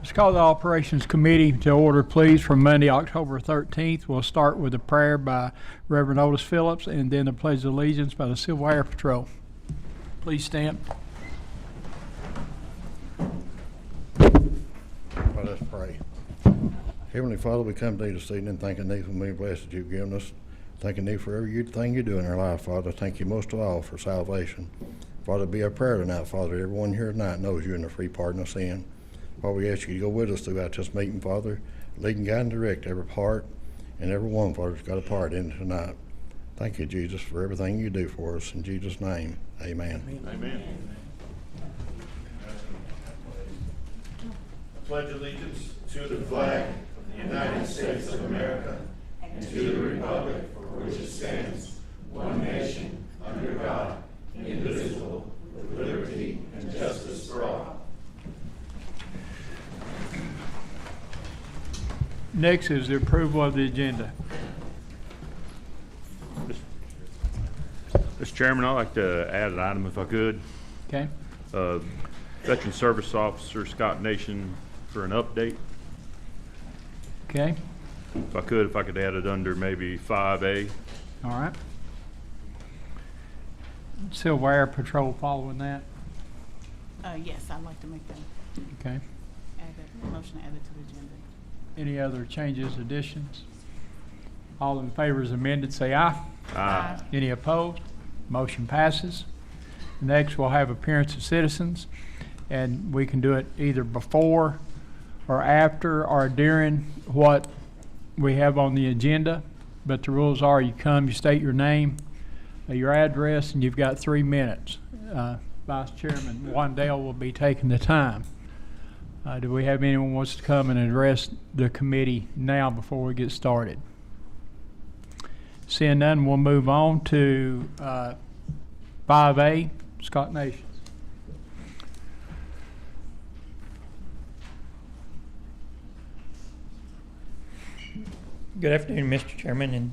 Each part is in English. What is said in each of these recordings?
Let's call the Operations Committee to order, please, for Monday, October 13th. We'll start with a prayer by Reverend Otis Phillips and then the Pledge of Allegiance by the Civil Air Patrol. Please stand. Well, let's pray. Heavenly Father, we come to thee this evening thanking thee for many blessings you've given us. Thanking thee for everything you do in our life, Father. Thank you most of all for salvation. Father, be our prayer tonight, Father. Everyone here tonight knows you in the free pardon of sin. Father, we ask you to go with us throughout this meeting, Father. Lead and guide and direct every part and every one, Father, that's got a part in it tonight. Thank you, Jesus, for everything you do for us. In Jesus' name, amen. Amen. I pledge allegiance to the flag of the United States of America and to the republic for which it stands, one nation, under God, indivisible, with liberty and justice for all. Next is the approval of the agenda. Mr. Chairman, I'd like to add an item if I could. Okay. Veteran Service Officer Scott Nation for an update. Okay. If I could add it under maybe 5A. All right. Civil Air Patrol following that. Yes, I'd like to make that, Okay. motion to add it to the agenda. Any other changes, additions? All in favor is amended, say aye. Aye. Any opposed? Motion passes. Next, we'll have appearance of citizens, and we can do it either before or after or during what we have on the agenda. But the rules are you come, you state your name, your address, and you've got 3 minutes. Vice Chairman Wandale will be taking the time. Do we have anyone who wants to come and address the committee now before we get started? Seeing none, we'll move on to 5A, Scott Nation. Good afternoon, Mr. Chairman and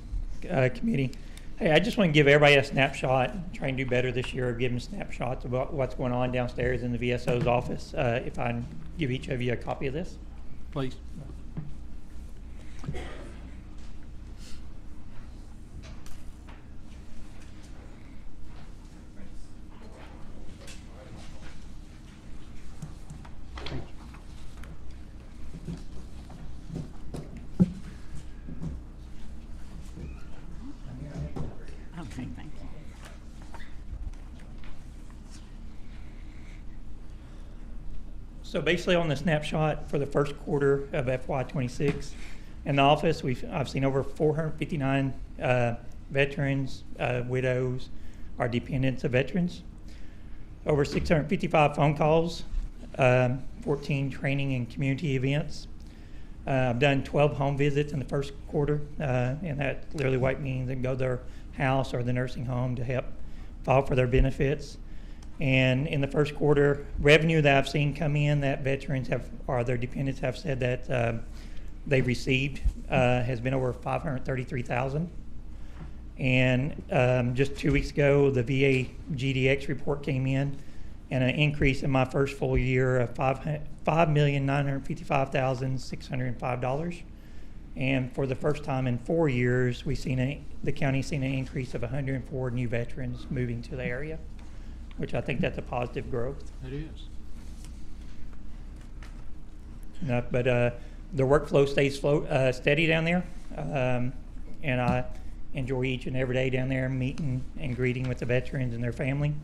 committee. Hey, I just want to give everybody a snapshot, try and do better this year, give them snapshots about what's going on downstairs in the VSO's office. If I can give each of you a copy of this. Please. Okay, thank you. So basically on the snapshot for the first quarter of FY26, in the office, I've seen over 459 veterans, widows, or dependents of veterans, over 655 phone calls, 14 training and community events. I've done 12 home visits in the first quarter, and that literally what means they go to their house or the nursing home to help file for their benefits. And in the first quarter, revenue that I've seen come in that veterans have or their dependents have said that they received has been over $533,000. And just 2 weeks ago, the VA GDX report came in, and an increase in my first full year of $5,955,605. And for the first time in 4 years, the county's seen an increase of 104 new veterans moving to the area, which I think that's a positive growth. It is. But the workflow stays steady down there, and I enjoy each and every day down there meeting and greeting with the veterans and their family.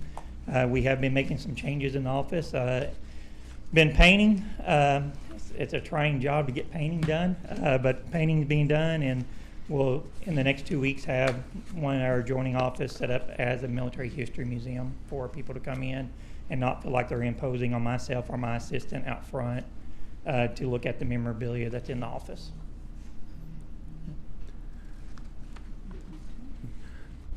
We have been making some changes in the office. Been painting. It's a trying job to get painting done, but painting's being done, and we'll in the next 2 weeks have one of our adjoining office set up as a military history museum for people to come in and not feel like they're imposing on myself or my assistant out front to look at the memorabilia that's in the office.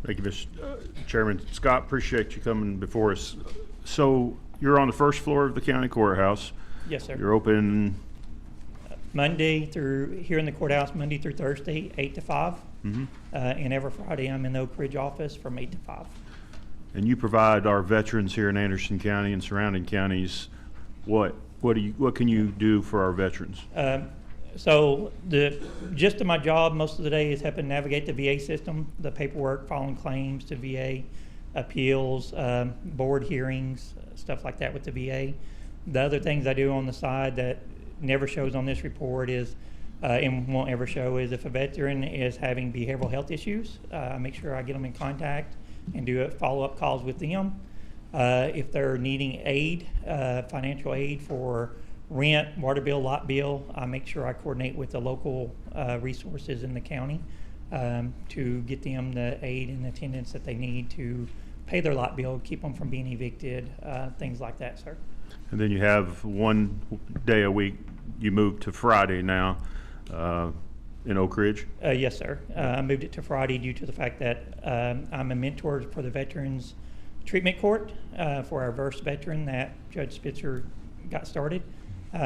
Thank you, Mr. Chairman. Scott, appreciate you coming before us. So you're on the first floor of the county courthouse. Yes, sir. You're open Monday through here in the courthouse, Monday through Thursday, 8 to 5. Mm-hmm. And every Friday I'm in the Oak Ridge office from 8 to 5. And you provide our veterans here in Anderson County and surrounding counties what what can you do for our veterans? So the gist of my job most of the day is helping navigate the VA system, the paperwork, filing claims to VA, appeals, board hearings, stuff like that with the VA. The other things I do on the side that never shows on this report is, and won't ever show, is if a veteran is having behavioral health issues, I make sure I get them in contact and do follow-up calls with them. If they're needing aid, financial aid for rent, water bill, lot bill, I make sure I coordinate with the local resources in the county to get them the aid and attendance that they need to pay their lot bill, keep them from being evicted, things like that, sir. And then you have one day a week. You moved to Friday now in Oak Ridge. Yes, sir. I moved it to Friday due to the fact that I'm a mentor for the Veterans Treatment Court for our VERS veteran that Judge Spitzer got started.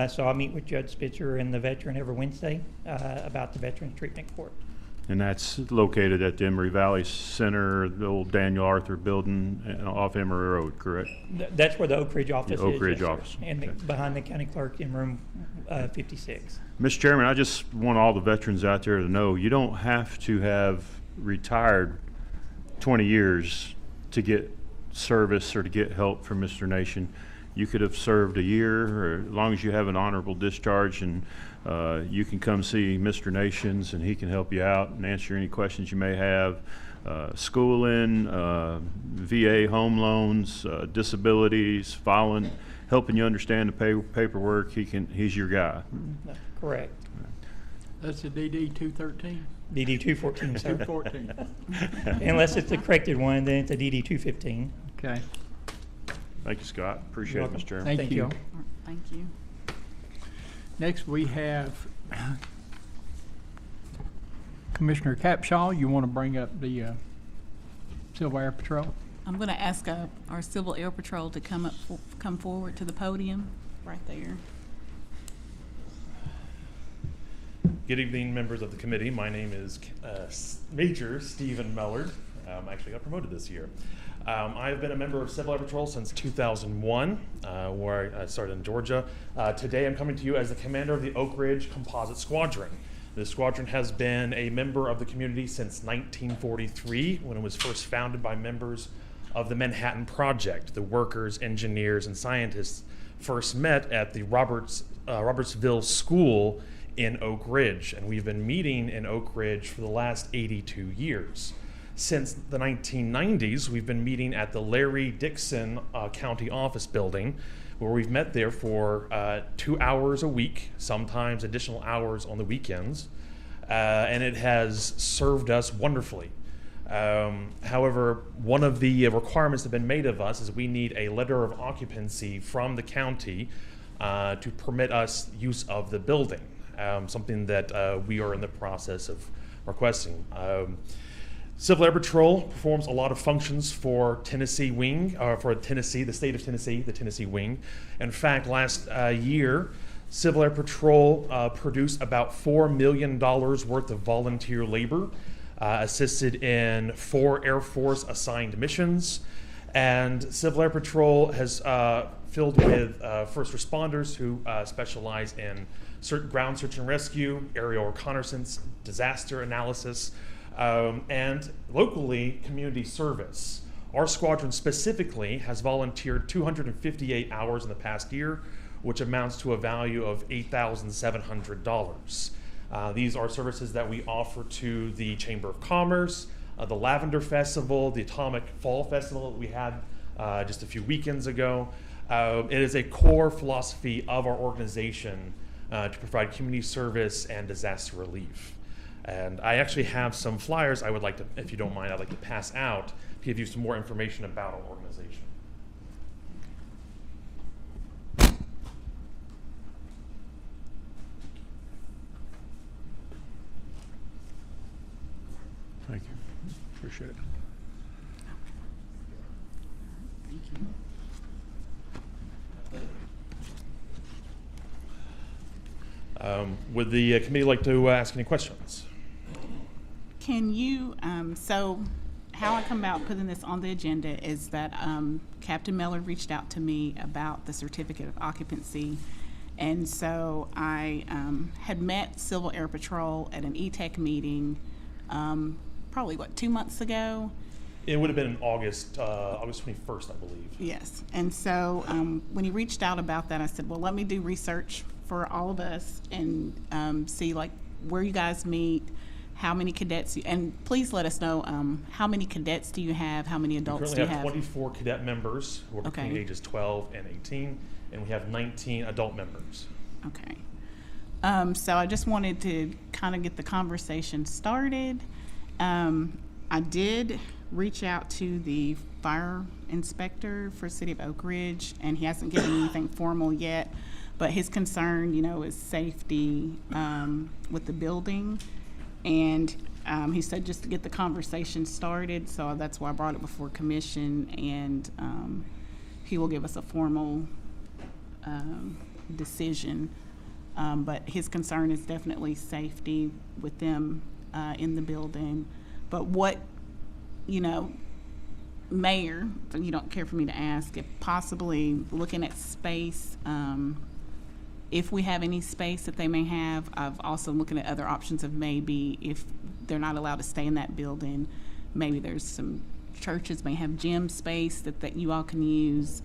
So I meet with Judge Spitzer and the veteran every Wednesday about the Veterans Treatment Court. And that's located at the Emory Valley Center, the old Daniel Arthur building off Emory Road, correct? That's where the Oak Ridge office is. Oak Ridge yes, sir. office. And Okay. behind the county clerk in room 56. Mr. Chairman, I just want all the veterans out there to know you don't have to have retired 20 years to get service or to get help from Mr. Nation. You could have served a year, or as long as you have an honorable discharge, and you can come see Mr. Nations and he can help you out and answer any questions you may have. Schooling, VA home loans, disabilities, filing, helping you understand the paperwork. He's your guy. Correct. That's the DD 213? DD 214, sir. 214. Unless it's the corrected one, then it's a DD 215. Okay, Thank you, Scott. Appreciate You're it, welcome. Mr. Chairman. thank Thank you. you. All right, thank you. Next, we have Commissioner Capshaw. You want to bring up the Civil Air Patrol? I'm going to ask our Civil Air Patrol to come forward to the podium, right there. Good evening, members of the committee. My name is Major Stephen Mellard. I actually got promoted this year. I have been a member of Civil Air Patrol since 2001, where I started in Georgia. Today I'm coming to you as the commander of the Oak Ridge Composite Squadron. This squadron has been a member of the community since 1943, when it was first founded by members of the Manhattan Project. The workers, engineers, and scientists first met at the Robertsville School in Oak Ridge, and we've been meeting in Oak Ridge for the last 82 years. Since the 1990s, we've been meeting at the Larry Dixon County Office Building, where we've met there for 2 hours a week, sometimes additional hours on the weekends, and it has served us wonderfully. However, one of the requirements that have been made of us is we need a letter of occupancy from the county to permit us use of the building, something that we are in the process of requesting. Civil Air Patrol performs a lot of functions for Tennessee Wing, for Tennessee, the state of Tennessee, the Tennessee Wing. In fact, last year, Civil Air Patrol produced about $4 million worth of volunteer labor, assisted in 4 Air Force assigned missions, and Civil Air Patrol has filled with first responders who specialize in ground search and rescue, aerial reconnaissance, disaster analysis, and locally, community service. Our squadron specifically has volunteered 258 hours in the past year, which amounts to a value of $8,700. These are services that we offer to the Chamber of Commerce, the Lavender Festival, the Atomic Fall Festival that we had just a few weekends ago. It is a core philosophy of our organization to provide community service and disaster relief. And I actually have some flyers I would like to, if you don't mind, I'd like to pass out to give you some more information about our organization. Thank you. Appreciate it. Thank you. Would the committee like to ask any questions? Can you, so how I come about putting this on the agenda is that Captain Mellor reached out to me about the certificate of occupancy, And so I had met Civil Air Patrol at an E-Tech meeting probably, 2 months ago? It would have been in August 21st, I believe. Yes. And so when he reached out about that, I said, well, let me do research for all of us and see like where you guys meet, how many cadets, and please let us know how many cadets do you have, how many adults do We you currently have? have 24 cadet members who are between Okay. ages 12 and 18, and we have 19 adult members. Okay. So I just wanted to kind of get the conversation started. I did reach out to the fire inspector for City of Oak Ridge, and he hasn't given anything formal yet, but his concern, is safety with the building. And he said just to get the conversation started, so that's why I brought it before commission, and he will give us a formal decision. But his concern is definitely safety with them in the building. But what, Mayor, if you don't care for me to ask, if possibly looking at space, if we have any space that they may have, I've also looking at other options of maybe if they're not allowed to stay in that building, maybe there's some churches may have gym space that you all can use.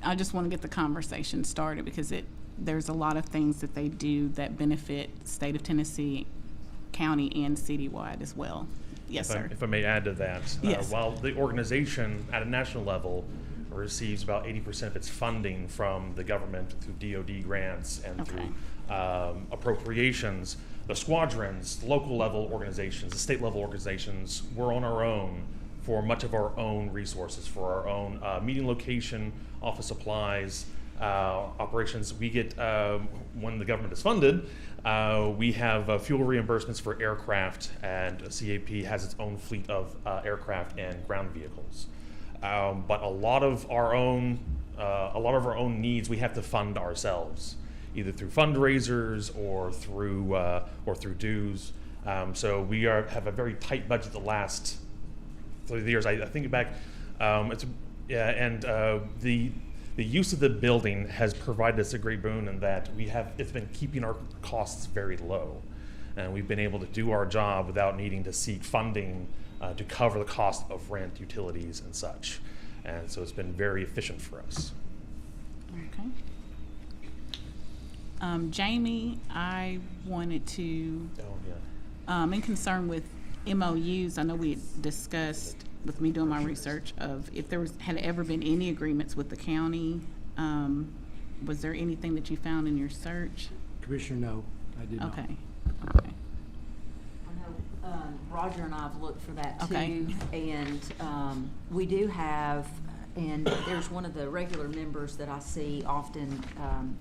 I just want to get the conversation started because there's a lot of things that they do that benefit state of Tennessee, county, and citywide as well. Yes, sir. If I may add to that, Yes. while the organization at a national level receives about 80% of its funding from the government through DoD grants and Okay. through appropriations, the squadrons, local level organizations, the state level organizations, we're on our own for much of our own resources, for our own meeting location, office supplies, operations. We get, when the government is funded, we have fuel reimbursements for aircraft, and CAP has its own fleet of aircraft and ground vehicles. But a lot of our own needs we have to fund ourselves, either through fundraisers or through dues. So we have a very tight budget the last 30 years. I think back, the use of the building has provided us a great boon in that it's been keeping our costs very low, and we've been able to do our job without needing to seek funding to cover the cost of rent, utilities, and such. And so it's been very efficient for us. Okay. Jamie, I wanted to, Oh, yeah. in concern with MOUs, I know we had discussed with me doing my research of if there had ever been any agreements with the county. Was there anything that you found in your search? Commissioner, no, I did not. Okay. I know Roger and I have looked for that too. Okay. And we do have, and there's one of the regular members that I see often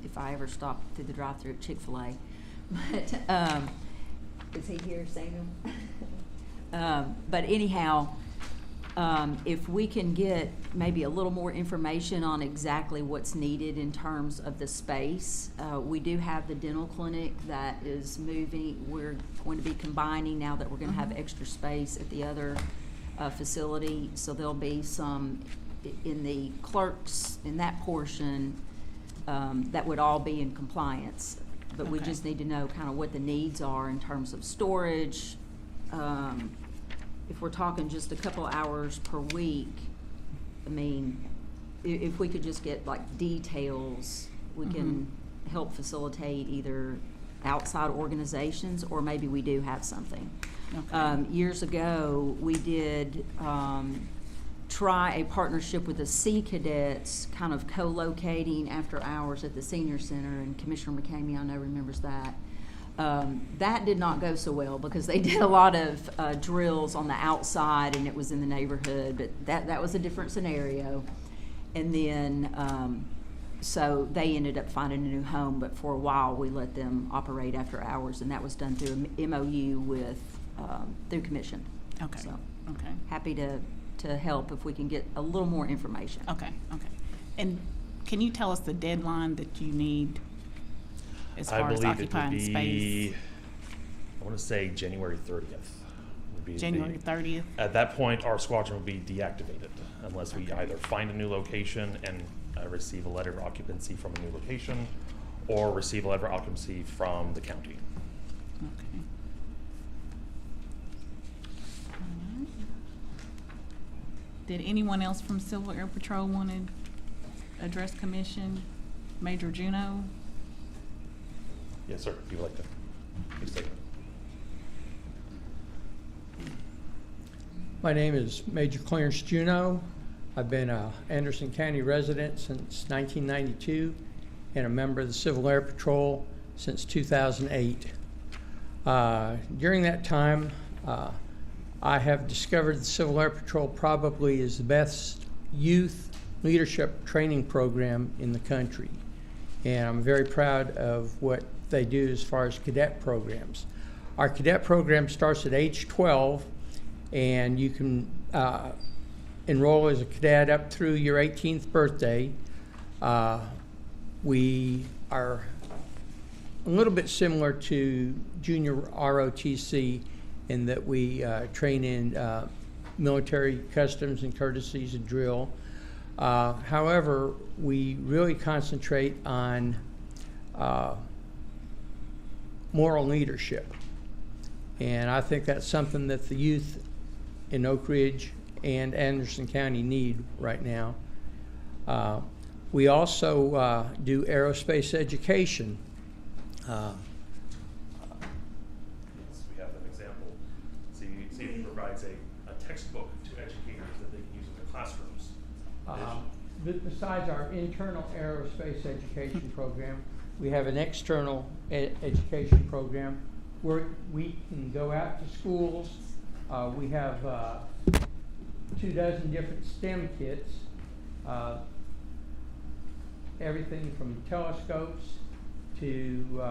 if I ever stop through the drive-thru at Chick-fil-A. But is he here, Samuel? But anyhow, if we can get maybe a little more information on exactly what's needed in terms of the space. We do have the dental clinic that is moving. We're going to be combining now that we're going to have extra space at the other facility. So there'll be some in the clerks, in that portion, that would all be in compliance. But we Okay. just need to know kind of what the needs are in terms of storage. If we're talking just a couple hours per week, I mean, if we could just get like details, we can help facilitate either outside organizations or maybe we do have something. Okay. Years ago, we did try a partnership with the Sea Cadets, kind of co-locating after hours at the senior center, and Commissioner McCamey, I know, remembers that. That did not go so well because they did a lot of drills on the outside and it was in the neighborhood, but that was a different scenario. And then, so they ended up finding a new home, but for a while we let them operate after hours, and that was done through a MOU with, through commission. Okay. So Okay. happy to help if we can get a little more information. Okay. And can you tell us the deadline that you need as I far as believe it would occupying be, space? I want to say January 30th. Would be January 30th? At that point, our squadron will be deactivated unless we Okay. either find a new location and receive a letter of occupancy from a new location or receive a letter of occupancy from the county. Okay. Alright. Did anyone else from Civil Air Patrol want to address commission? Major Juno? Yes, sir, if you would like to, please take it. My name is Major Clarence Juno. I've been a Anderson County resident since 1992 and a member of the Civil Air Patrol since 2008. During that time, I have discovered the Civil Air Patrol probably is the best youth leadership training program in the country. And I'm very proud of what they do as far as cadet programs. Our cadet program starts at age 12, and you can enroll as a cadet up through your 18th birthday. We are a little bit similar to junior ROTC in that we train in military customs and courtesies and drill. However, we really concentrate on moral leadership. And I think that's something that the youth in Oak Ridge and Anderson County need right now. We also do aerospace education. Yes, we have an example. CAD provides a textbook to educators that they can use in their classrooms. Besides our internal aerospace education program, we have an external education program where we can go out to schools. We have 24 different STEM kits, everything from telescopes to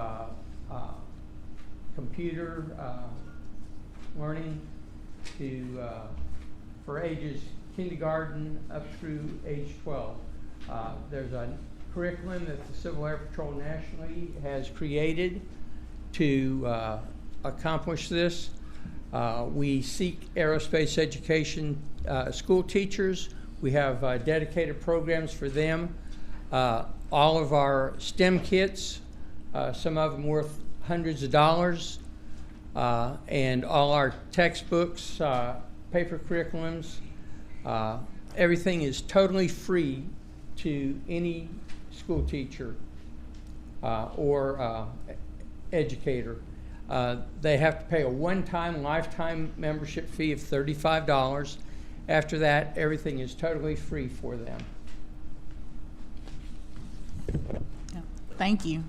computer learning to for ages kindergarten up through age 12. There's a curriculum that the Civil Air Patrol nationally has created to accomplish this. We seek aerospace education school teachers. We have dedicated programs for them. All of our STEM kits, some of them worth hundreds of dollars, and all our textbooks, paper curriculums, everything is totally free to any school teacher or educator. They have to pay a one-time lifetime membership fee of $35. After that, everything is totally free for them. Yeah. Thank you.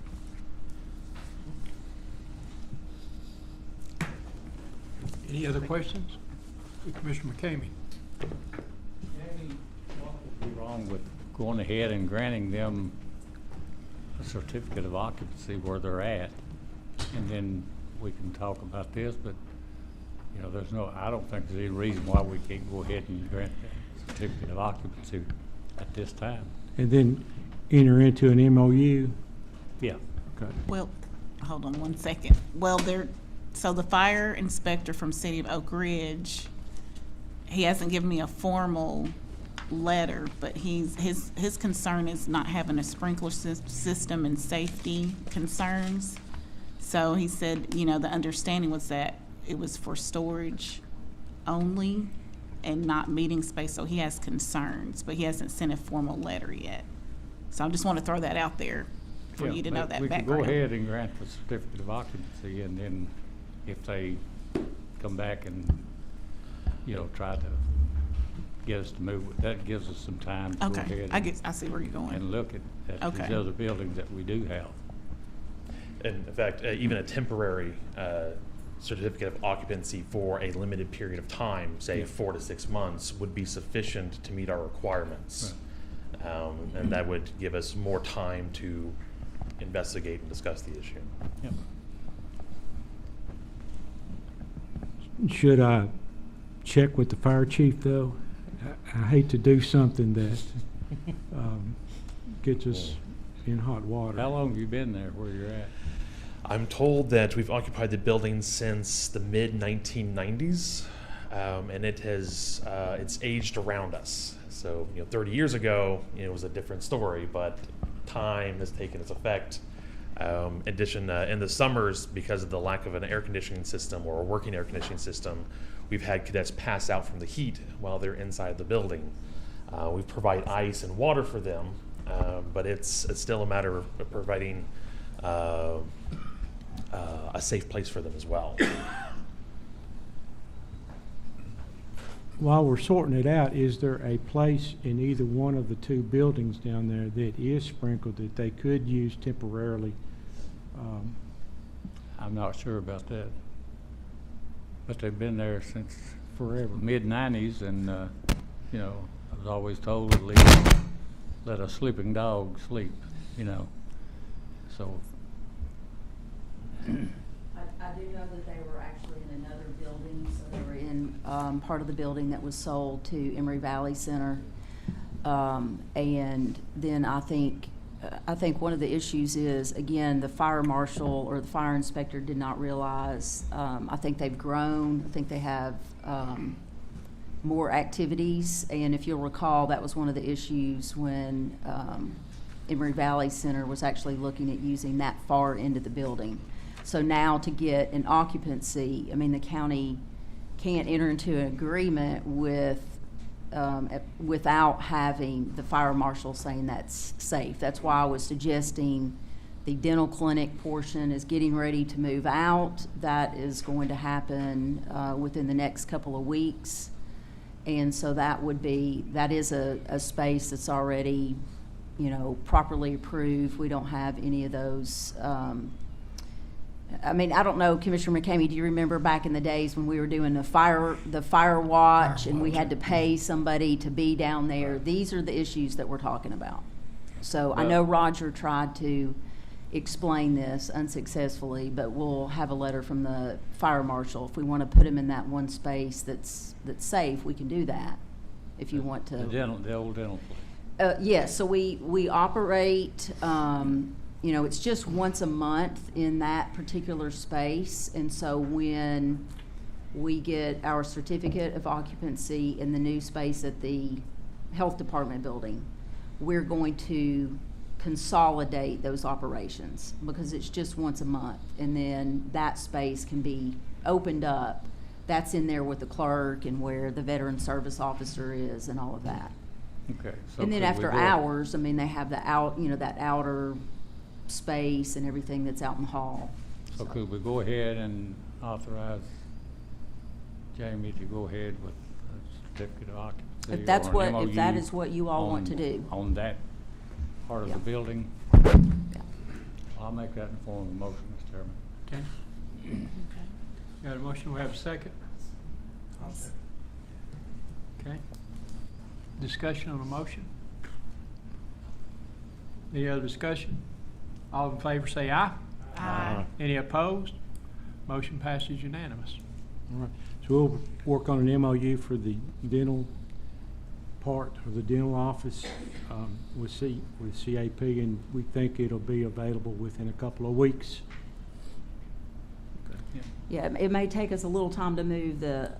Any other questions? Commissioner McCamey. What would be wrong with going ahead and granting them a certificate of occupancy where they're at? And then we can talk about this, but you know, I don't think there's any reason why we can't go ahead and grant that certificate of occupancy at this time. And then enter into an MOU. Yeah. Okay. Well, hold on one second. Well, so the fire inspector from City of Oak Ridge, he hasn't given me a formal letter, but his concern is not having a sprinkler system and safety concerns. So he said, you know, the understanding was that it was for storage only and not meeting space. So he has concerns, but he hasn't sent a formal letter yet. So I just want to throw that out there for you to know that we background. can go ahead and grant the certificate of occupancy, and then if they come back and, you know, try to get us to move, that gives us some time to go Okay, ahead I see where you're going. and look at Okay. these other buildings that we do have. And in fact, even a temporary certificate of occupancy for a limited period of time, say Yeah. 4 to 6 months, would be sufficient to meet our requirements. And that would give us more time to investigate and discuss the issue. Yep. Should I check with the fire chief, though? I hate to do something that gets us in hot water. How long have you been there where you're at? I'm told that we've occupied the building since the mid-1990s, and it's aged around us. So, 30 years ago, it was a different story, but time has taken its effect. In addition, in the summers, because of the lack of an air conditioning system or a working air conditioning system, we've had cadets pass out from the heat while they're inside the building. We provide ice and water for them, but it's still a matter of providing a safe place for them as well. While we're sorting it out, is there a place in either one of the two buildings down there that is sprinkled that they could use temporarily? I'm not sure about that. But they've been there since Forever. mid-90s, and, I was always told to let a sleeping dog sleep, so. I do know that they were actually in another building, so they were in part of the building that was sold to Emory Valley Center. And then I think one of the issues is, again, the fire marshal or the fire inspector did not realize, I think they've grown, I think they have more activities, and if you'll recall, that was one of the issues when Emory Valley Center was actually looking at using that far end of the building. So now to get an occupancy, the county can't enter into an agreement without having the fire marshal saying that's safe. That's why I was suggesting the dental clinic portion is getting ready to move out. That is going to happen within the next couple of weeks. And so that is a space that's already, properly approved. We don't have any of those. I don't know, Commissioner McCamey, do you remember back in the days when we were doing the fire watch and we had to pay somebody to be down there? These are the issues that we're talking about. So I know Roger tried to explain this unsuccessfully, but we'll have a letter from the fire marshal. If we want to put him in that one space that's safe, we can do that. If you want to. The old dental place. Yes, so we operate, it's just once a month in that particular space. And so when we get our certificate of occupancy in the new space at the health department building, we're going to consolidate those operations because it's just once a month. And then that space can be opened up. That's in there with the clerk and where the veteran service officer is and all of that. Okay. So And then could we after go- hours, they have that outer space and everything that's out in the hall. So could we go ahead and authorize Jamie to go ahead with a certificate of occupancy? If that's or an if that MOU is what you all want to on- do. On that part of Yeah. the building? Yeah. I'll make that in the form of a motion, Mr. Chairman. Okay. Got a motion, we have a second? Okay. Discussion on the motion? Any other discussion? All in favor say aye. Aye. Any opposed? Motion passes unanimous. All right, so we'll work on an MOU for the dental part of the dental office with CAP, and we think it'll be available within a couple of weeks. Yeah, it may take us a little time to move the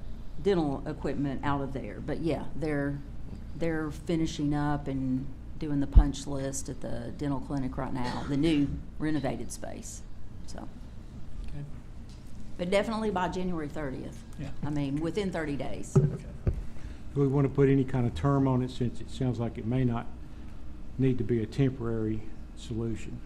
dental equipment out of there, but yeah, they're finishing up and doing the punch list at the dental clinic right now, the new renovated space, so. Okay. But definitely by January 30th. Yeah. Within 30 days. Do we want to put any kind of term on it, since it sounds like it may not need to be a temporary solution?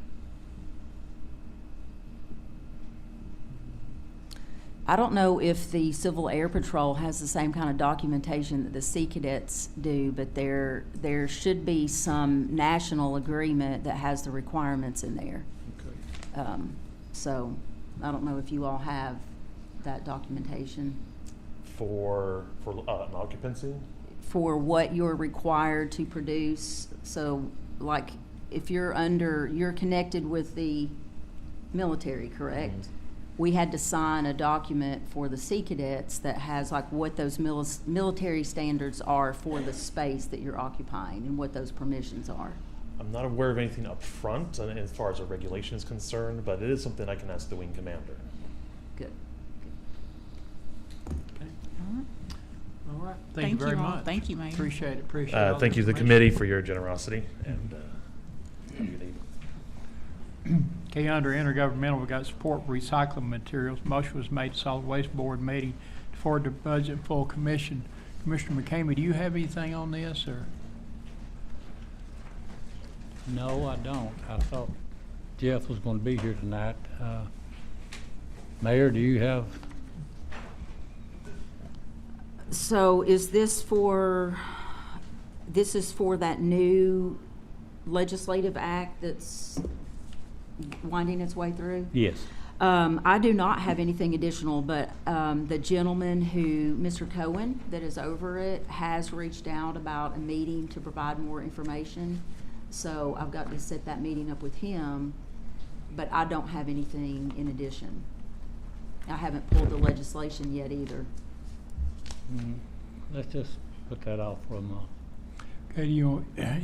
I don't know if the Civil Air Patrol has the same kind of documentation that the Sea Cadets do, but there should be some national agreement that has the requirements in there. Okay. So I don't know if you all have that documentation For an occupancy? for what you're required to produce. So like if you're connected with the military, correct? Mhm. We had to sign a document for the Sea Cadets that has like what those military standards are for the space that you're occupying and what those permissions are. I'm not aware of anything up front as far as a regulation is concerned, but it is something I can ask the wing commander. Good. Okay. All right. All right. Thank you very all. much. Thank you, Mayor. Appreciate it. all Thank you to the information. committee for your generosity, and have a good evening. Okay, under intergovernmental, we got support for recycling materials. Motion was made to solid waste board meeting to forward the budget full commission. Commissioner McCamey, do you have anything on this, or? No, I don't. I thought Jeff was gonna be here tonight. Mayor, do you have? So is this for that new legislative act that's winding its way through? Yes. I do not have anything additional, but the gentleman Mr. Cohen, that is over it, has reached out about a meeting to provide more information. So I've got to set that meeting up with him, but I don't have anything in addition. I haven't pulled the legislation yet either. Let's just put that off for a month. Okay,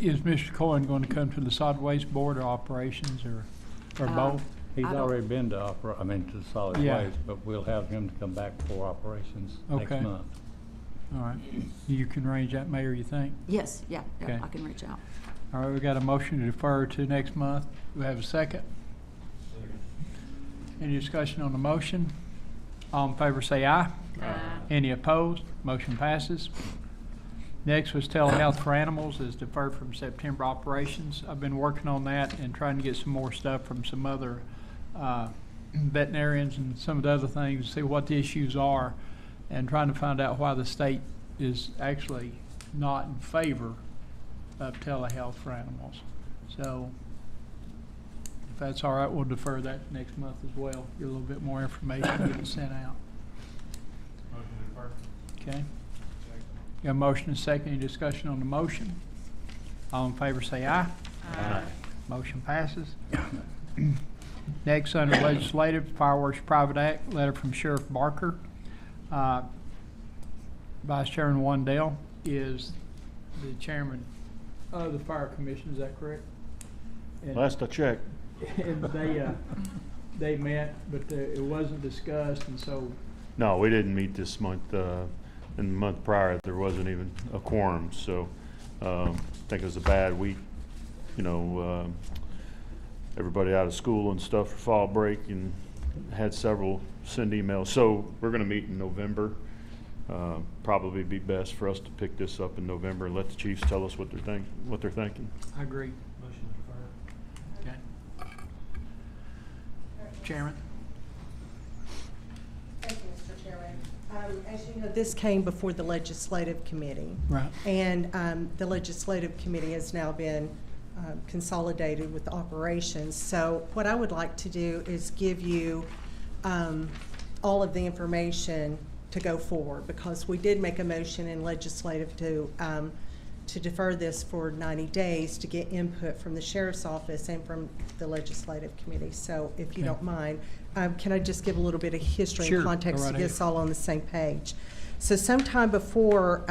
is Mr. Cohen going to come to the solid waste board or operations, or both? He's I don't- already been to to solid Yeah. waste, but we'll have him to come back for operations next Okay. month. All right. You can arrange that, Mayor, you think? Yes, yeah, Okay. I can reach out. All right, we got a motion to defer to next month. Do we have a second? Any discussion on the motion? All in favor say aye. Aye. Any opposed? Motion passes. Next was telehealth for animals is deferred from September operations. I've been working on that and trying to get some more stuff from some other veterinarians and some of the other things, see what the issues are, and trying to find out why the state is actually not in favor of telehealth for animals. So if that's all right, we'll defer that next month as well. Get a little bit more information, get it sent out. Okay. Got a motion and second. Any discussion on the motion? All in favor say aye. Aye. Motion passes. Next, under legislative, fireworks private act, letter from Sheriff Barker. Vice Chairman Wandell is the chairman of the fire commission, is that correct? And- Last I checked. And they met, but it wasn't discussed, and so, No, we didn't meet this month. In the month prior, there wasn't even a quorum, so I think it was a bad week. Everybody out of school and stuff for fall break, and had several send emails. So we're going to meet in November. Probably be best for us to pick this up in November and let the chiefs tell us what they're thinking. I agree. Okay. Chairman? Thank you, Mr. Chairman. As you know, this came before the Legislative Committee. Right. And the Legislative Committee has now been consolidated with operations. So what I would like to do is give you all of the information to go forward, because we did make a motion in legislative to defer this for 90 days to get input from the Sheriff's Office and from the Legislative Committee. So if you Okay. don't mind, can I just give a little bit of history Sure, and go context right to get ahead. us all on the same page? So sometime before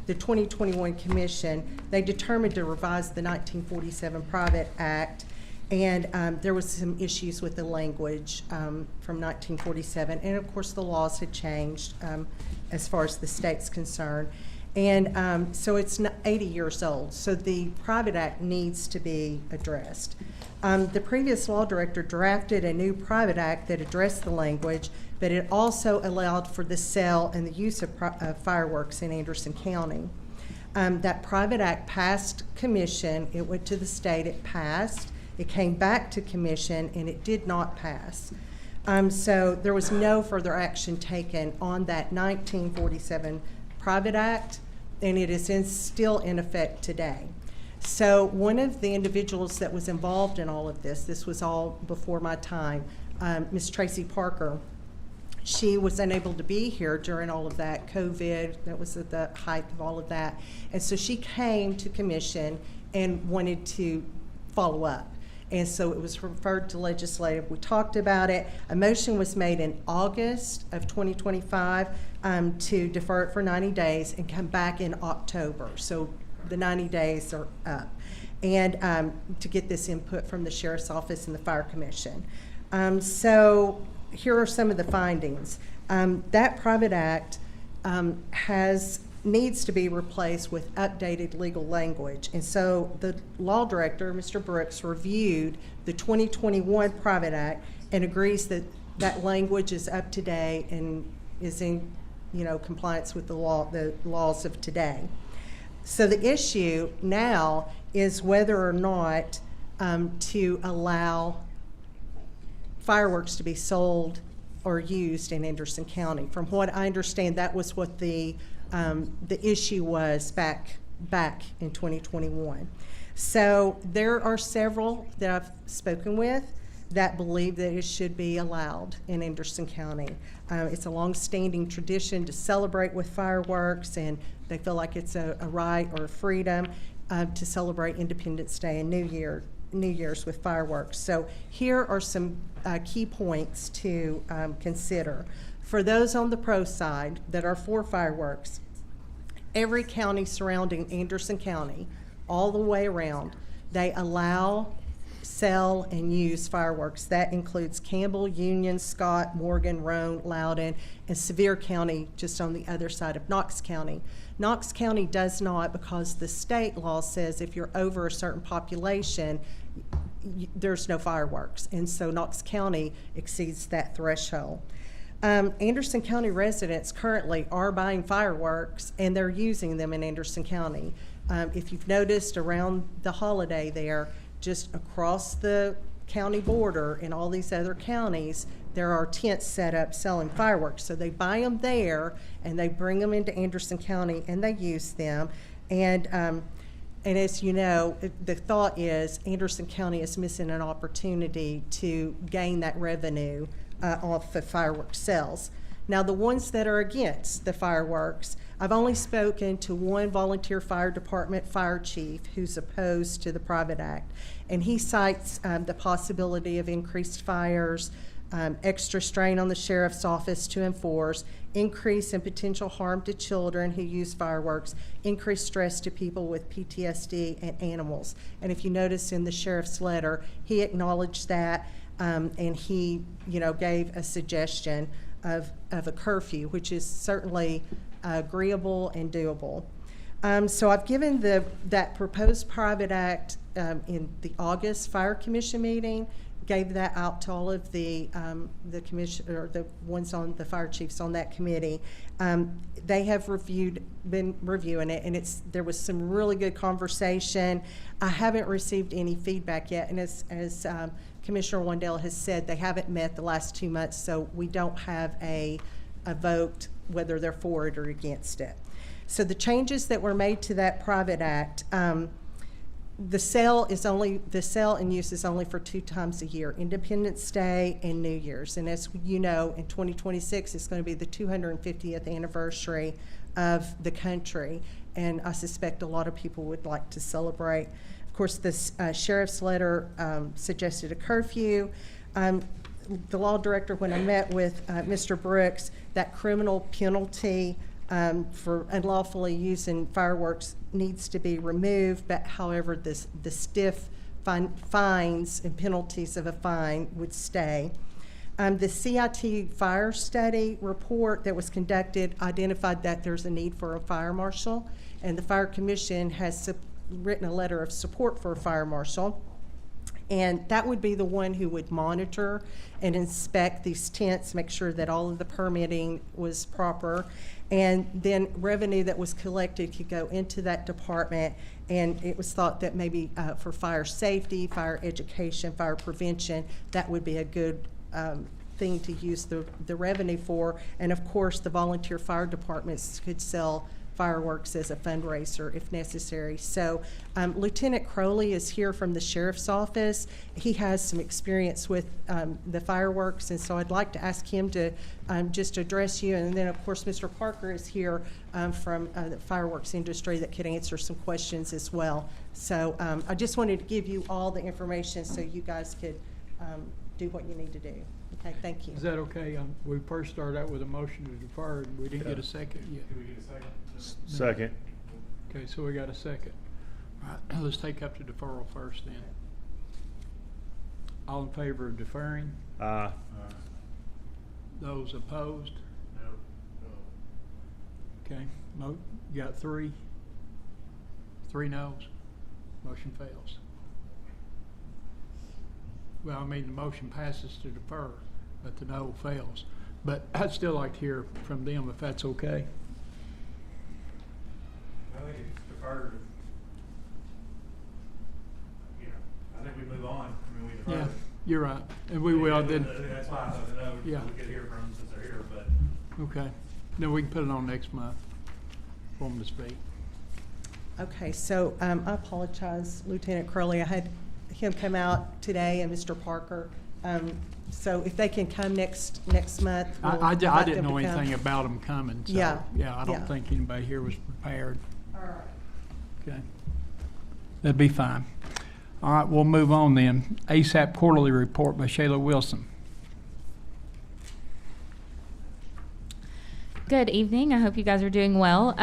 the 2021 Commission, they determined to revise the 1947 Private Act, and there was some issues with the language from 1947, and of course the laws had changed as far as the state's concerned. And so it's 80 years old, so the Private Act needs to be addressed. The previous law director drafted a new Private Act that addressed the language, but it also allowed for the sale and the use of fireworks in Anderson County. That Private Act passed commission, it went to the state, it passed, it came back to commission, and it did not pass. So there was no further action taken on that 1947 Private Act, and it is still in effect today. So one of the individuals that was involved in all of this was all before my time, Ms. Tracy Parker. She was unable to be here during all of that COVID, that was at the height of all of that. And so she came to commission and wanted to follow up. And so it was referred to legislative. We talked about it. A motion was made in August of 2025 to defer it for 90 days and come back in October. So the 90 days are up. And to get this input from the Sheriff's Office and the Fire Commission. So here are some of the findings. That Private Act has needs to be replaced with updated legal language. And so the law director, Mr. Brooks, reviewed the 2021 Private Act and agrees that that language is up to date and is in, compliance with the laws of today. So the issue now is whether or not to allow fireworks to be sold or used in Anderson County. From what I understand, that was what the issue was back in 2021. So there are several that I've spoken with that believe that it should be allowed in Anderson County. It's a long-standing tradition to celebrate with fireworks, and they feel like it's a right or a freedom to celebrate Independence Day and New Year's with fireworks. So here are some key points to consider. For those on the pro side that are for fireworks, every county surrounding Anderson County, all the way around, they allow, sell, and use fireworks. That includes Campbell, Union, Scott, Morgan, Roane, Loudoun, and Sevier County, just on the other side of Knox County. Knox County does not, because the state law says if you're over a certain population, there's no fireworks, and so Knox County exceeds that threshold. Anderson County residents currently are buying fireworks, and they're using them in Anderson County. If you've noticed around the holiday there, just across the county border in all these other counties, there are tents set up selling fireworks. So they buy them there, and they bring them into Anderson County, and they use them. And as you know, the thought is Anderson County is missing an opportunity to gain that revenue off of fireworks sales. Now, the ones that are against the fireworks, I've only spoken to one volunteer fire department fire chief who's opposed to the Private Act, and he cites the possibility of increased fires, extra strain on the sheriff's office to enforce, increase in potential harm to children who use fireworks, increased stress to people with PTSD and animals. And if you notice in the sheriff's letter, he acknowledged that, and he, gave a suggestion of a curfew, which is certainly agreeable and doable. So I've given that proposed Private Act in the August Fire Commission meeting, gave that out to all of the commission, or the ones on the fire chiefs on that committee. They have been reviewing it, and there was some really good conversation. I haven't received any feedback yet, and as Commissioner Wandell has said, they haven't met the last 2 months, so we don't have a vote whether they're for it or against it. So the changes that were made to that Private Act, the sale and use is only for 2 times a year, Independence Day and New Year's. And as you know, in 2026, it's going to be the 250th anniversary of the country, and I suspect a lot of people would like to celebrate. Of course, this sheriff's letter suggested a curfew. The law director, when I met with Mr. Brooks, that criminal penalty for unlawfully using fireworks needs to be removed, but however, the stiff fines and penalties of a fine would stay. The CIT fire study report that was conducted identified that there's a need for a fire marshal, and the Fire Commission has written a letter of support for a fire marshal. And that would be the one who would monitor and inspect these tents, make sure that all of the permitting was proper. And then revenue that was collected could go into that department. And it was thought that maybe for fire safety, fire education, fire prevention, that would be a good thing to use the revenue for. And of course, the volunteer fire departments could sell fireworks as a fundraiser if necessary. So Lieutenant Crowley is here from the Sheriff's Office. He has some experience with the fireworks, and so I'd like to ask him to just address you. And then, of course, Mr. Parker is here from the fireworks industry that could answer some questions as well. So I just wanted to give you all the information so you guys could do what you need to do. Okay, thank you. Is that okay? We first started out with a motion to defer, and we didn't get a second yet. Did we get a second? Second. Okay, so we got a second. All right, let's take up the deferral first then. All in favor of deferring? Those opposed? No. Okay, you got three? 3 noes? Motion fails. Well, I mean, the motion passes to defer, but the no fails. But I'd still like to hear from them if that's okay. I think it's deferred. You know, I think we move on. I mean, we defer. Yeah, you're right. And we will then. That's why I thought, no, Yeah. we could hear from them since they're here, but. Okay. Then we can put it on next month for them to speak. Okay, so I apologize, Lieutenant Curley. I had him come out today and Mr. Parker. So if they can come next month. we'll I invite didn't them know to come. anything about them coming, so. Yeah, Yeah, I don't yeah. think anybody here was prepared. All right. Okay. That'd be fine. All right, we'll move on then. ASAP quarterly report by Shayla Wilson. Good evening. I hope you guys are doing well.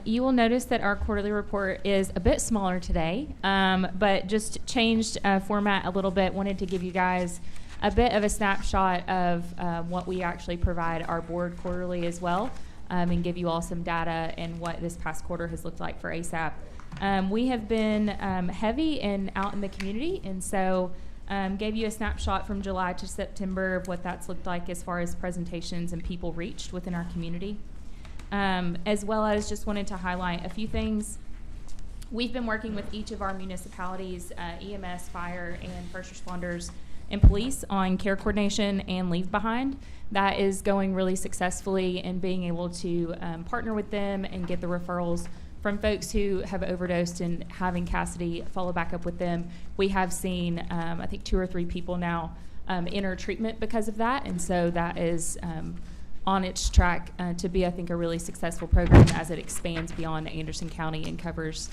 You will notice that our quarterly report is a bit smaller today, but just changed format a little bit. Wanted to give you guys a bit of a snapshot of what we actually provide our board quarterly as well, and give you all some data and what this past quarter has looked like for ASAP. We have been heavy and out in the community, and so gave you a snapshot from July to September of what that's looked like as far as presentations and people reached within our community. As well as just wanted to highlight a few things. We've been working with each of our municipalities, EMS, fire, and first responders and police on care coordination and leave behind. That is going really successfully in being able to partner with them and get the referrals from folks who have overdosed and having Cassidy follow back up with them. We have seen, I think, 2 or 3 people now enter treatment because of that, and so that is on its track to be, I think, a really successful program as it expands beyond Anderson County and covers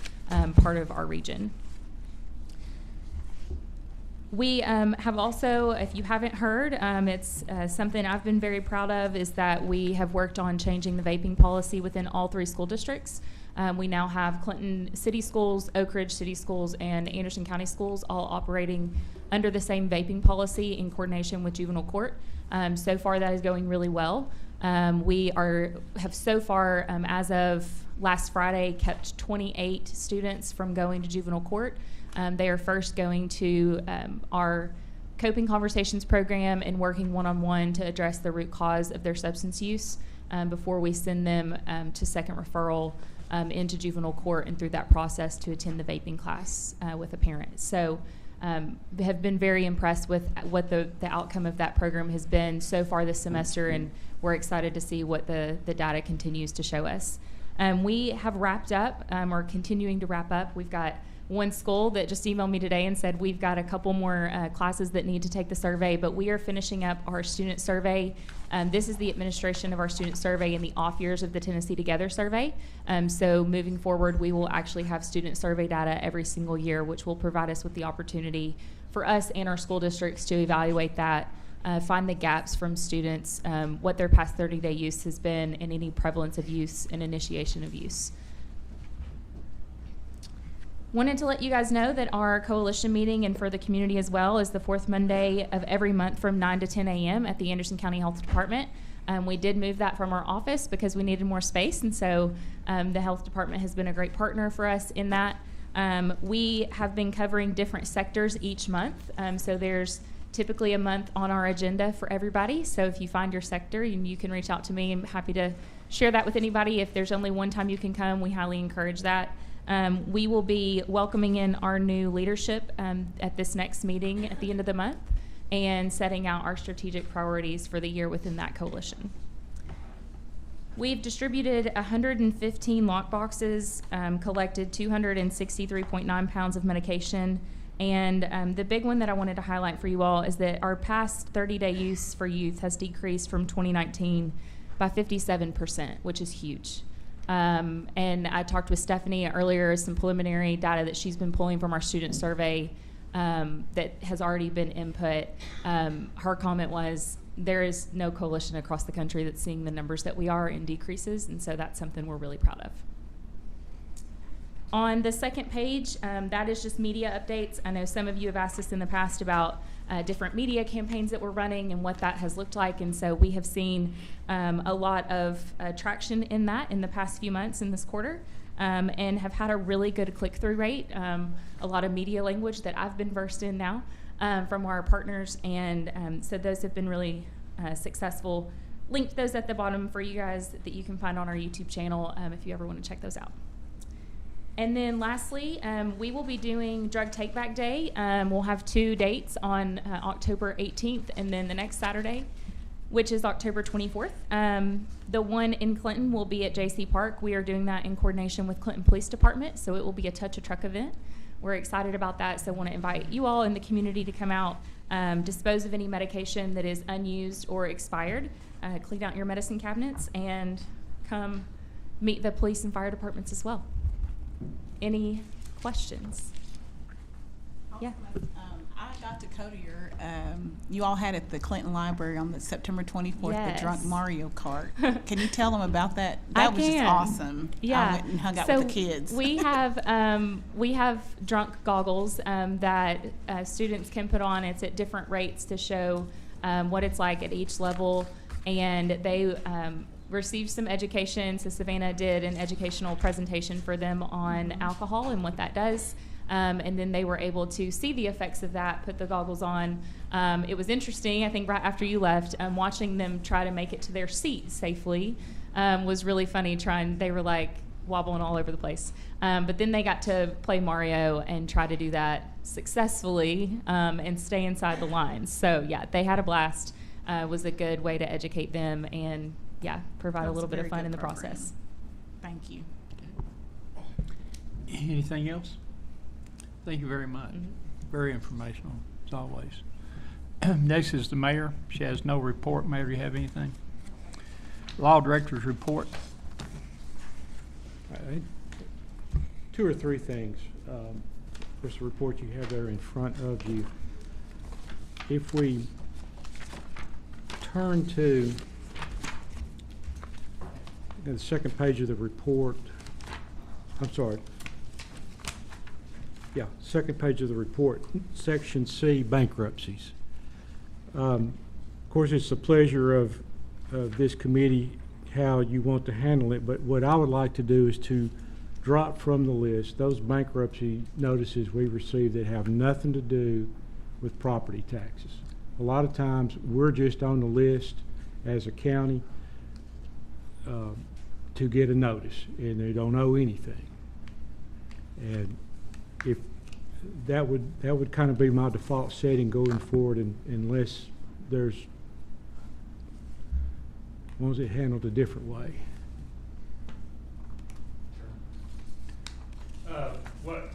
part of our region. We have also, if you haven't heard, it's something I've been very proud of, is that we have worked on changing the vaping policy within all 3 school districts. We now have Clinton City Schools, Oak Ridge City Schools, and Anderson County Schools all operating under the same vaping policy in coordination with juvenile court. So far, that is going really well. We have so far, as of last Friday, kept 28 students from going to juvenile court. They are first going to our coping conversations program and working one-on-one to address the root cause of their substance use before we send them to second referral into juvenile court and through that process to attend the vaping class with a parent. So have been very impressed with what the outcome of that program has been so far this semester, and we're excited to see what the data continues to show us. We have wrapped up, or continuing to wrap up. We've got one school that just emailed me today and said we've got a couple more classes that need to take the survey, but we are finishing up our student survey. This is the administration of our student survey in the off years of the Tennessee Together survey. So moving forward, we will actually have student survey data every single year, which will provide us with the opportunity for us and our school districts to evaluate that, find the gaps from students, what their past 30-day use has been, and any prevalence of use and initiation of use. Wanted to let you guys know that our coalition meeting, and for the community as well, is the 4th Monday of every month from 9 to 10 a.m. at the Anderson County Health Department. We did move that from our office because we needed more space, and so the health department has been a great partner for us in that. We have been covering different sectors each month, so there's typically a month on our agenda for everybody. So if you find your sector, you can reach out to me. I'm happy to share that with anybody. If there's only one time you can come, we highly encourage that. We will be welcoming in our new leadership at this next meeting at the end of the month and setting out our strategic priorities for the year within that coalition. We've distributed 115 lock boxes, collected 263.9 pounds of medication, and the big one that I wanted to highlight for you all is that our past 30-day use for youth has decreased from 2019 by 57%, which is huge. And I talked with Stephanie earlier, some preliminary data that she's been pulling from our student survey that has already been input. Her comment was, there is no coalition across the country that's seeing the numbers that we are in decreases, and so that's something we're really proud of. On the second page, that is just media updates. I know some of you have asked us in the past about different media campaigns that we're running and what that has looked like. And so we have seen a lot of traction in that in the past few months in this quarter, and have had a really good click-through rate, a lot of media language that I've been versed in now from our partners. And so those have been really successful. Linked those at the bottom for you guys that you can find on our YouTube channel if you ever want to check those out. And then lastly, we will be doing Drug Take Back Day. We'll have 2 dates on October 18th and then the next Saturday, which is October 24th. The one in Clinton will be at JC Park. We are doing that in coordination with Clinton Police Department, so it will be a Touch a Truck event. We're excited about that, so I want to invite you all in the community to come out, dispose of any medication that is unused or expired, clean out your medicine cabinets, and come meet the police and fire departments as well. Any questions? Yeah. I got to go to your, you all had at the Clinton Library on the September 24th, Yes. the drunk Mario Kart. Can you tell them about that? That was just awesome. Yeah. I went and hung out So with the kids. we have drunk goggles that students can put on. It's at different rates to show what it's like at each level. And they received some education. So Savannah did an educational presentation for them on alcohol and what that does. And then they were able to see the effects of that, put the goggles on. It was interesting, I think right after you left, watching them try to make it to their seat safely was really funny. They were like wobbling all over the place. But then they got to play Mario and try to do that successfully and stay inside the lines. So yeah, they had a blast. Was a good way to educate them and provide a little bit of fun in the process. Thank you. Anything else? Thank you very much. Very informational, as always. Next is the mayor. She has no report. Mayor, do you have anything? Law director's report. Two or three things. Of course, the report you have there in front of you. If we turn to the second page of the report, I'm sorry. Yeah, second page of the report, section C, bankruptcies. Of course, it's the pleasure of this committee how you want to handle it, but what I would like to do is to drop from the list those bankruptcy notices we received that have nothing to do with property taxes. A lot of times, we're just on the list as a county to get a notice, and they don't owe anything. And if that would kind of be my default setting going forward, unless there's was it handled a different way. What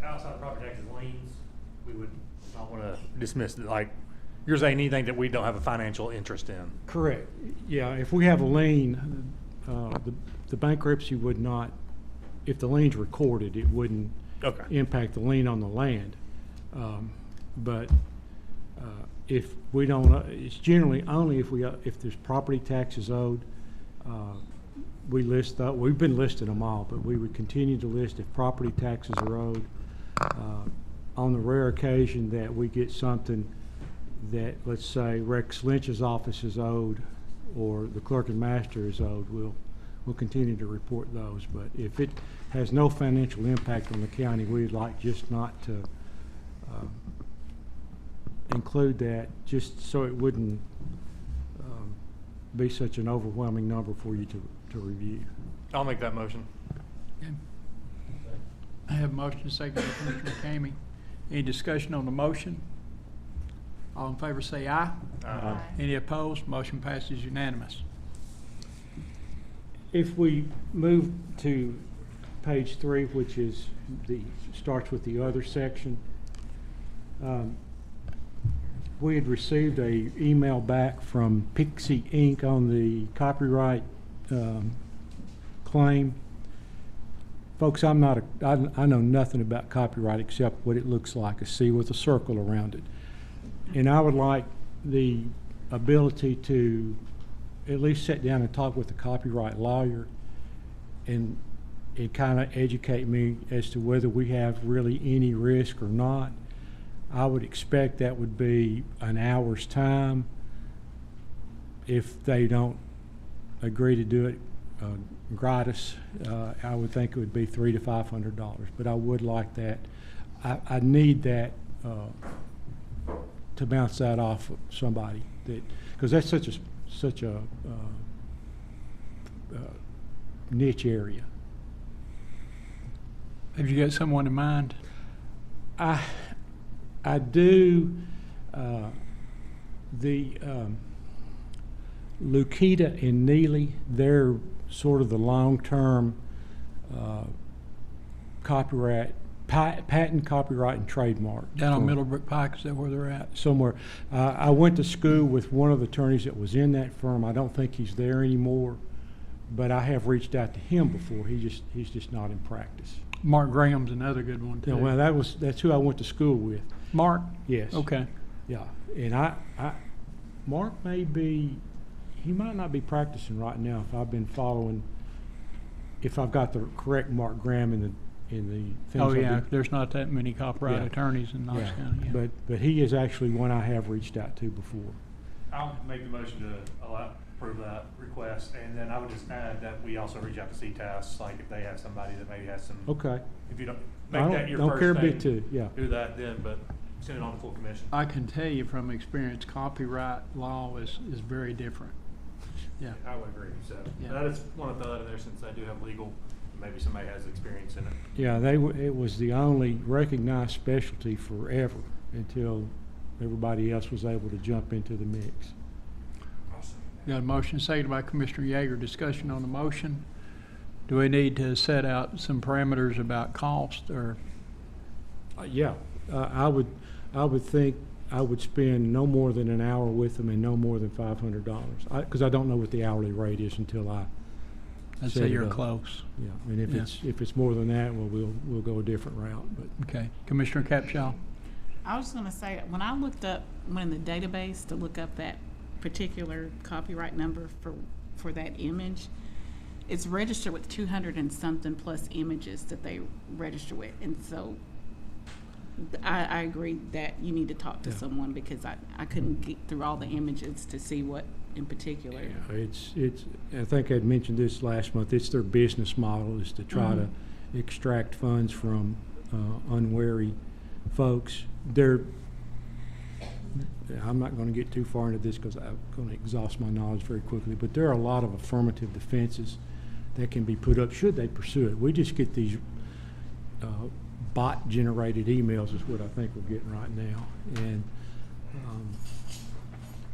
outside property taxes liens, we would not want to dismiss it. Like you're saying, anything that we don't have a financial interest in. Correct. Yeah, if we have a lien, the bankruptcy would not, if the lien's recorded, it wouldn't impact the lien on the land. But if we don't, it's generally only if there's property taxes owed. We list that. We've been listing them all, but we would continue to list if property taxes are owed. On the rare occasion that we get something that, let's say, Rex Lynch's office is owed, or the clerk and master is owed, we'll continue to report those. But if it has no financial impact on the county, we'd like just not to include that, just so it wouldn't be such an overwhelming number for you to review. I'll make that motion. Okay. I have a motion second by Commissioner McCamey. Any discussion on the motion? All in favor say aye. Aye. Any opposed? Motion passes unanimous. If we move to page 3, which is starts with the other section, we had received an email back from Pixie Inc. on the copyright claim. Folks, I know nothing about copyright except what it looks like, a C with a circle around it. And I would like the ability to at least sit down and talk with the copyright lawyer and kind of educate me as to whether we have really any risk or not. I would expect that would be an hour's time. If they don't agree to do it gratis, I would think it would be $300 to $500. But I would like that. I need that to bounce that off of somebody, because that's such a niche area. Have you got someone in mind? I do. The Lukita and Neely, they're sort of the long-term patent, copyright, and trademark. Down on Middlebrook Pike, is that where they're at? Somewhere. I went to school with one of the attorneys that was in that firm. I don't think he's there anymore, but I have reached out to him before. He's just not in practice. Mark Graham's another good one, too. Yeah, well, that's who I went to school with. Mark? Yes. Okay. Yeah, and Mark he might not be practicing right now if I've got the correct Mark Graham in the things. Oh, yeah, there's not that many copyright Yeah. attorneys in Knox County. Yeah. But he is actually one I have reached out to before. I'll make the motion to approve that request, and then I would just add that we also reach out to CTAS, like if they have somebody that maybe has some. Okay. If you don't I make that your don't first care a thing, bit too, yeah. do that then, but send it on to full commission. I can tell you from experience, copyright law is very different. Yeah. I would agree, so Yeah. that is one of the other there, since they do have legal, maybe somebody has experience in it. Yeah, it was the only recognized specialty forever until everybody else was able to jump into the mix. Got a motion seconded by Commissioner Yeager. Discussion on the motion. Do we need to set out some parameters about cost or? Yeah, I would think I would spend no more than an hour with them and no more than $500, because I don't know what the hourly rate is until I'd set say it you're up. close. Yeah, and if it's more than that, well, we'll go a different route. But Okay. Commissioner Capshaw? I was going to say, when I went in the database to look up that particular copyright number for that image, it's registered with 200 and something plus images that they register with. And so I agree that you need to talk to someone, because I couldn't get through all the images to see what in particular. it's I think I'd mentioned this last month. It's their business model is to try to extract funds from unwary folks. I'm not going to get too far into this because I'm going to exhaust my knowledge very quickly, but there are a lot of affirmative defenses that can be put up should they pursue it. We just get these bot-generated emails is what I think we're getting right now. And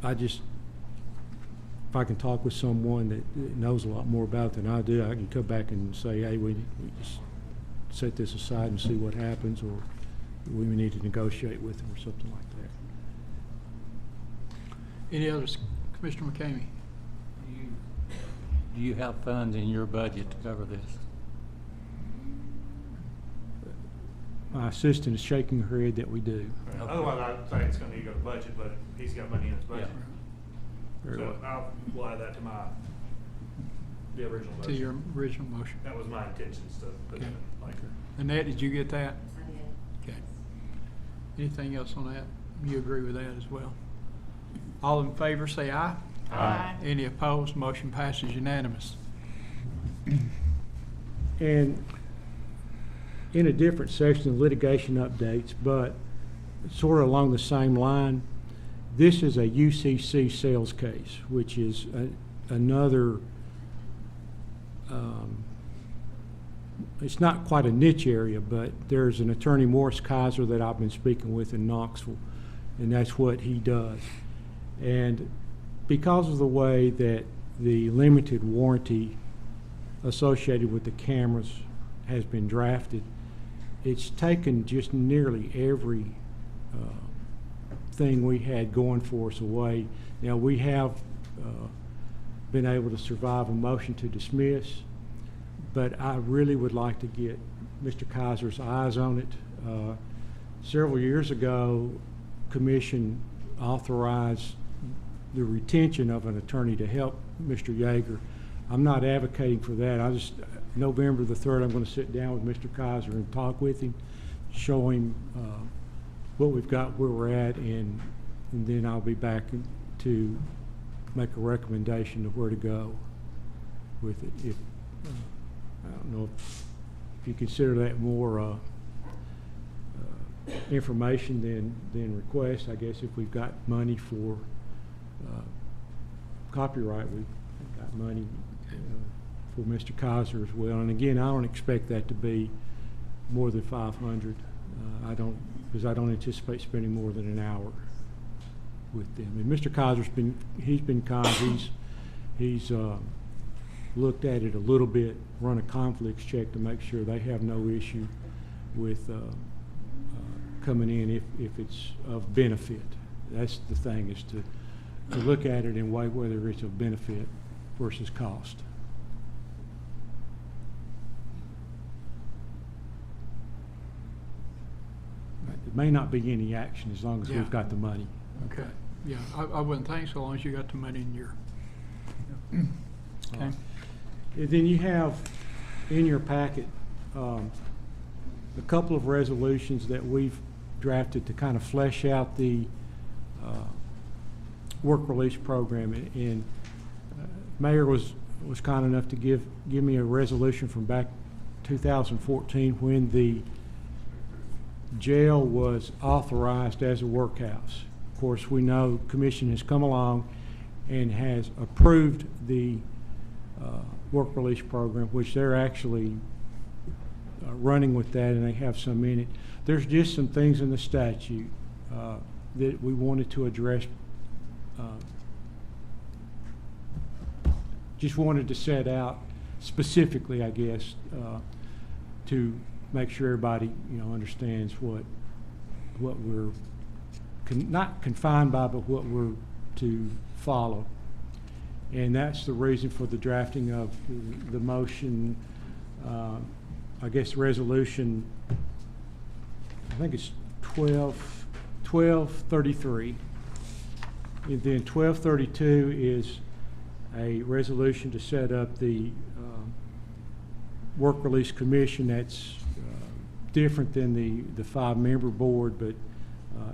if I can talk with someone that knows a lot more about it than I do, I can come back and say, hey, we just set this aside and see what happens, or we need to negotiate with them or something like that. Any others? Commissioner McCamey? Do you have funds in your budget to cover this? My assistant is shaking her head that we do. Okay. Otherwise, I'd say it's going to need to go to budget, but he's got money in his budget. Very So well. I'll add that to the original motion. To your original motion. That was my intentions to put it in. Like, Annette, did you get that? I did. Okay. Anything else on that? You agree with that as well? All in favor, say aye. Aye. Any opposed? Motion passes unanimous. And in a different section of litigation updates, but sort of along the same line, this is a UCC sales case, which is another, it's not quite a niche area, but there's an attorney, Morris Kaiser, that I've been speaking with in Knoxville, and that's what he does. And because of the way that the limited warranty associated with the cameras has been drafted, it's taken just nearly every thing we had going for us away. Now, we have been able to survive a motion to dismiss, but I really would like to get Mr. Kaiser's eyes on it. Several years ago, Commission authorized the retention of an attorney to help Mr. Yeager. I'm not advocating for that. November the 3rd, I'm going to sit down with Mr. Kaiser and talk with him, show him what we've got, where we're at, and then I'll be back to make a recommendation of where to go with it. If, I don't know if you consider that more information than request. I guess if we've got money for copyright, we've got money for Mr. Kaiser as well. And again, I don't expect that to be more than 500. Because I don't anticipate spending more than an hour with them. And Mr. Kaiser's been kind. He's looked at it a little bit, run a conflicts check to make sure they have no issue with coming in if it's of benefit. That's the thing, is to look at it and weigh whether it's of benefit versus cost. There may not be any action as long as we've got the money. Okay. Yeah, I wouldn't think so long as you got the money in your. Okay. And then you have in your packet a couple of resolutions that we've drafted to kind of flesh out the work release program. And Mayor was kind enough to give me a resolution from back 2014 when the jail was authorized as a workhouse. Of course, we know Commission has come along and has approved the work release program, which they're actually running with that, and they have some in it. There's just some things in the statute that we wanted to address. Just wanted to set out specifically, I guess, to make sure everybody, understands what we're not confined by, but what we're to follow. And that's the reason for the drafting of the motion, I guess, resolution, I think it's 1233. And then 1232 is a resolution to set up the work release commission. That's different than the 5-member board, but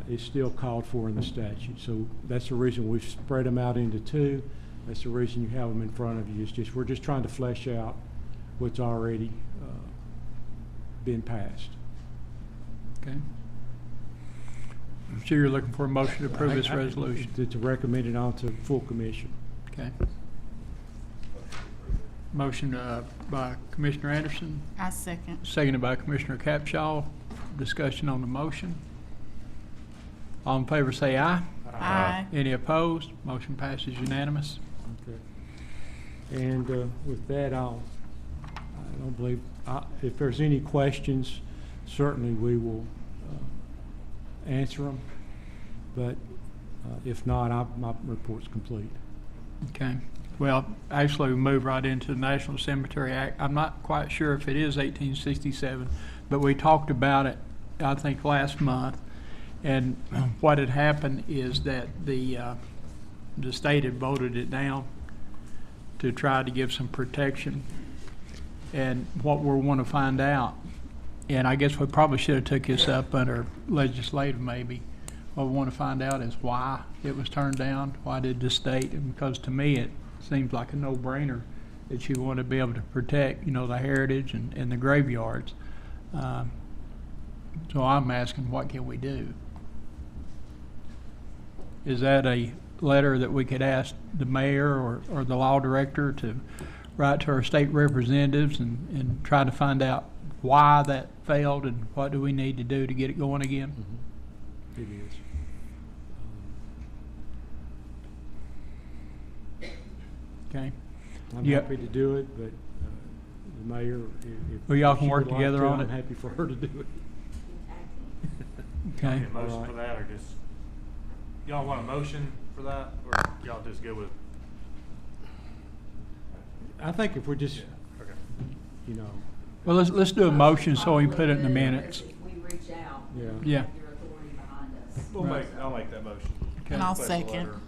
it's still called for in the statute. So that's the reason we've spread them out into two. That's the reason you have them in front of you. It's just, we're just trying to flesh out what's already been passed. Okay. So you're looking for a motion to approve this resolution? To recommend it on to full commission. Okay. Motion by Commissioner Anderson, I second. seconded by Commissioner Capshaw. Discussion on the motion. All in favor say aye. Aye. Any opposed? Motion passes unanimous. Okay. And with that, I don't believe, if there's any questions, certainly we will answer them. But if not, my report's complete. Okay. Well, actually, we move right into the National Cemetery Act. I'm not quite sure if it is 1867, but we talked about it, I think, last month. And what had happened is that the state had voted it down to try to give some protection. And what we want to find out, and I guess we probably should have took this up under legislative maybe, what we want to find out is why it was turned down. Why did the state? And because to me it seems like a no-brainer that you want to be able to protect, the heritage and the graveyards. So I'm asking, what can we do? Is that a letter that we could ask the mayor or the law director to write to our state representatives and try to find out why that failed and what do we need to do to get it going again? Mm-hmm. It is. Okay. I'm Yeah. happy to do it, but the mayor, if Well, y'all can she work would like together to, on I'm it. happy for her to do it. Okay. Need a motion Alright. for that, or just, y'all want a motion for that, or y'all just go with? I think if we're just, Okay. Well, let's do a motion so we can put it in the minutes. If we reach out, Yeah. Yeah. have your authority behind us. Right. I'll make that motion. Okay. And I'll Request a second. letter to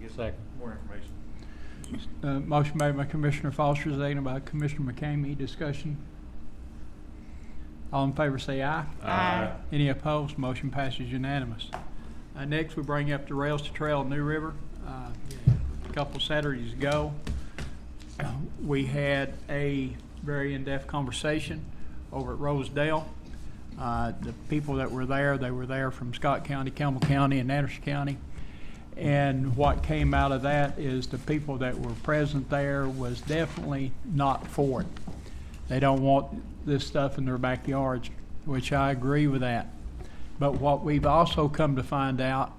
get Second. more information. Motion made by Commissioner Foster, seconded by Commissioner McCamey. Discussion. All in favor say aye. Aye. Any opposed? Motion passes unanimous. Next, we bring up the Rails to Trail New River. A couple Saturdays ago, we had a very in-depth conversation over at Rosedale. The people that were there, they were there from Scott County, Campbell County, and Anderson County. And what came out of that is the people that were present there was definitely not for it. They don't want this stuff in their backyards, which I agree with that. But what we've also come to find out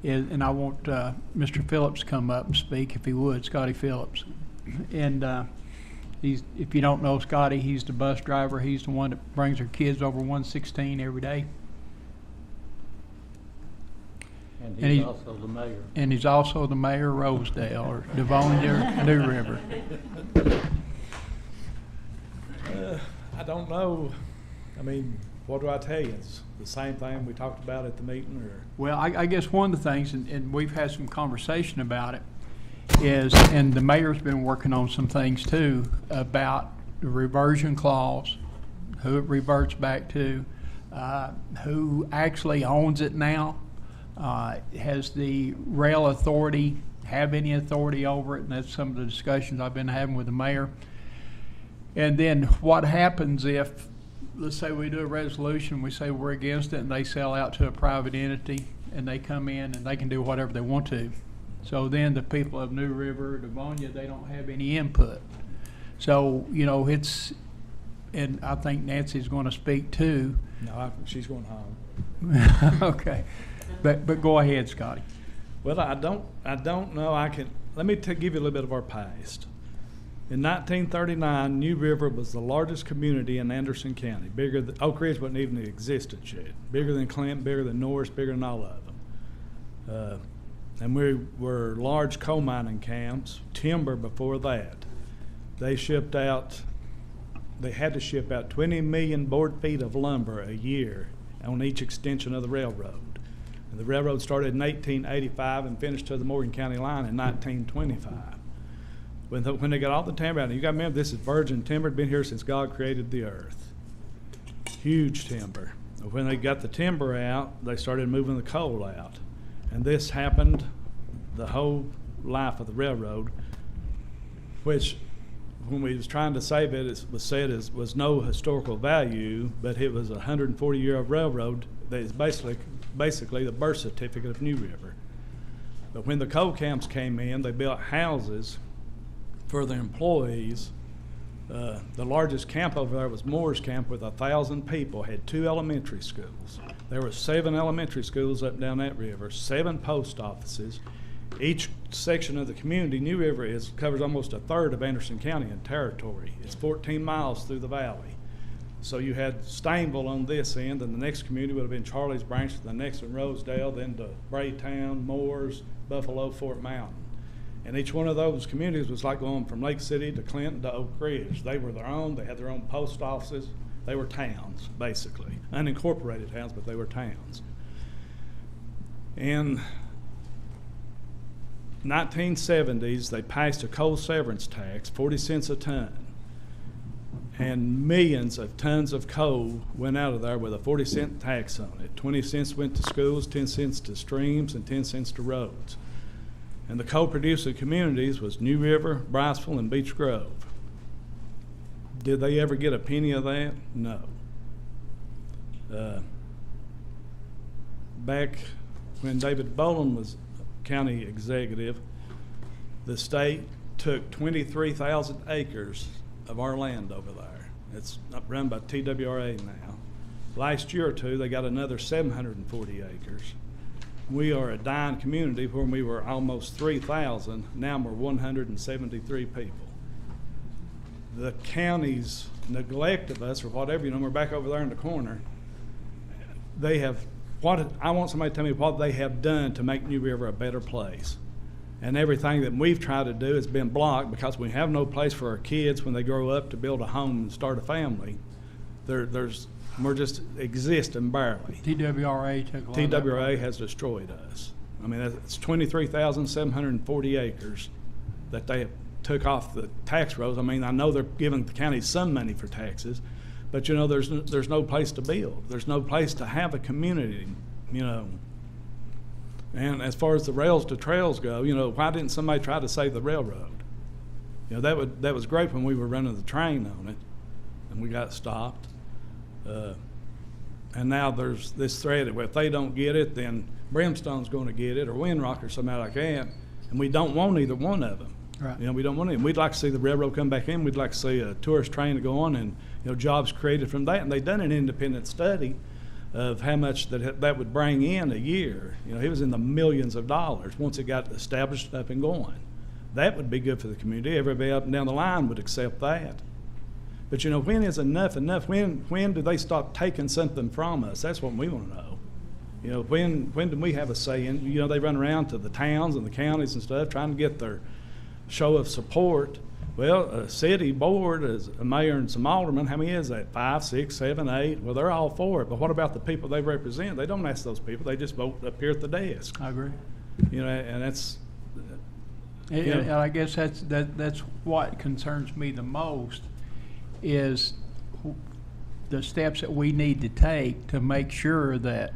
is, and I want Mr. Phillips to come up and speak if he would, Scotty Phillips. And he's, if you don't know Scotty, he's the bus driver. He's the one that brings our kids over 116 every day. And And he's he- also the mayor. And he's also the mayor of Rosedale, or Devonia, New River. I don't know. I mean, what do I tell you? It's the same thing we talked about at the meeting, or? Well, I guess one of the things, and we've had some conversation about it, is, and the mayor's been working on some things too, about the reversion clause, who it reverts back to, who actually owns it now. Has the rail authority have any authority over it? And that's some of the discussions I've been having with the mayor. And then what happens if, let's say we do a resolution, we say we're against it, and they sell out to a private entity, and they come in and they can do whatever they want to. So then the people of New River, Devonia, they don't have any input. So, you know, it's, and I think Nancy's going to speak too. No, she's going home. Okay. But go ahead, Scotty. Well, I don't know. Let me give you a little bit of our past. In 1939, New River was the largest community in Anderson County. Bigger than, Oak Ridge wasn't even in existence yet. Bigger than Clinton, bigger than Norris, bigger than all of them. And we were large coal mining camps, timber before that. They had to ship out 20 million board feet of lumber a year on each extension of the railroad. And the railroad started in 1885 and finished to the Morgan County line in 1925. When they got all the timber out, you got to remember, this is virgin timber, been here since God created the earth. Huge timber. When they got the timber out, they started moving the coal out. And this happened the whole life of the railroad, which when we was trying to save it, it was said was no historical value, but it was a 140-year-old railroad that is basically the birth certificate of New River. But when the coal camps came in, they built houses for their employees. The largest camp over there was Moore's Camp with 1,000 people, had 2 elementary schools. There were 7 elementary schools up and down that river, 7 post offices. Each section of the community, New River, covers almost a third of Anderson County in territory. It's 14 miles through the valley. So you had Stainville on this end, and the next community would have been Charlie's Branch, the next one Rosedale, then to Braytown, Moores, Buffalo, Fort Mountain. And each one of those communities was like going from Lake City to Clinton to Oak Ridge. They were their own, they had their own post offices. They were towns, basically. Unincorporated towns, but they were towns. In 1970s, they passed a coal severance tax, 40 cents a ton. And millions of tons of coal went out of there with a 40-cent tax on it. 20 cents went to schools, 10 cents to streams, and 10 cents to roads. And the coal-producing communities was New River, Briceville, and Beech Grove. Did they ever get a penny of that? No. Back when David Boland was county executive, the state took 23,000 acres of our land over there. It's run by TWRA now. Last year or two, they got another 740 acres. We are a dying community where we were almost 3,000. Now we're 173 people. The county's neglect of us, or whatever, we're back over there in the corner. They have, I want somebody to tell me what they have done to make New River a better place. And everything that we've tried to do has been blocked because we have no place for our kids when they grow up to build a home and start a family. We're just existing barely. TWRA took a lot of that. TWRA has destroyed us. I mean, it's 23,740 acres that they have took off the tax rolls. I mean, I know they're giving the county some money for taxes, But, you know, there's no place to build. There's no place to have a community, you know. And as far as the rails to trails go, you know, why didn't somebody try to save the railroad? You know, that was great when we were running the train on it, and we got stopped. And now there's this threat that if they don't get it, then Brimstone's going to get it, or Windrock, or somebody like that. And we don't want either one of them. Right. You know, we don't want it. We'd like to see the railroad come back in. We'd like to see a tourist train to go on, and, you know, jobs created from that. And they've done an independent study of how much that would bring in a year. You know, it was in the millions of dollars once it got established, up and going. That would be good for the community. Everybody up and down the line would accept that. But, you know, when is enough enough? When do they stop taking something from us? That's what we want to know. You know, when do we have a say in? You know, they run around to the towns and the counties and stuff trying to get their show of support. Well, a city board is a mayor and some aldermen. How many is that? 5, 6, 7, 8? Well, they're all for it. But what about the people they represent? They don't ask those people. They just vote up here at the desk. I agree. You know, and that's. And I guess that's what concerns me the most is the steps that we need to take to make sure that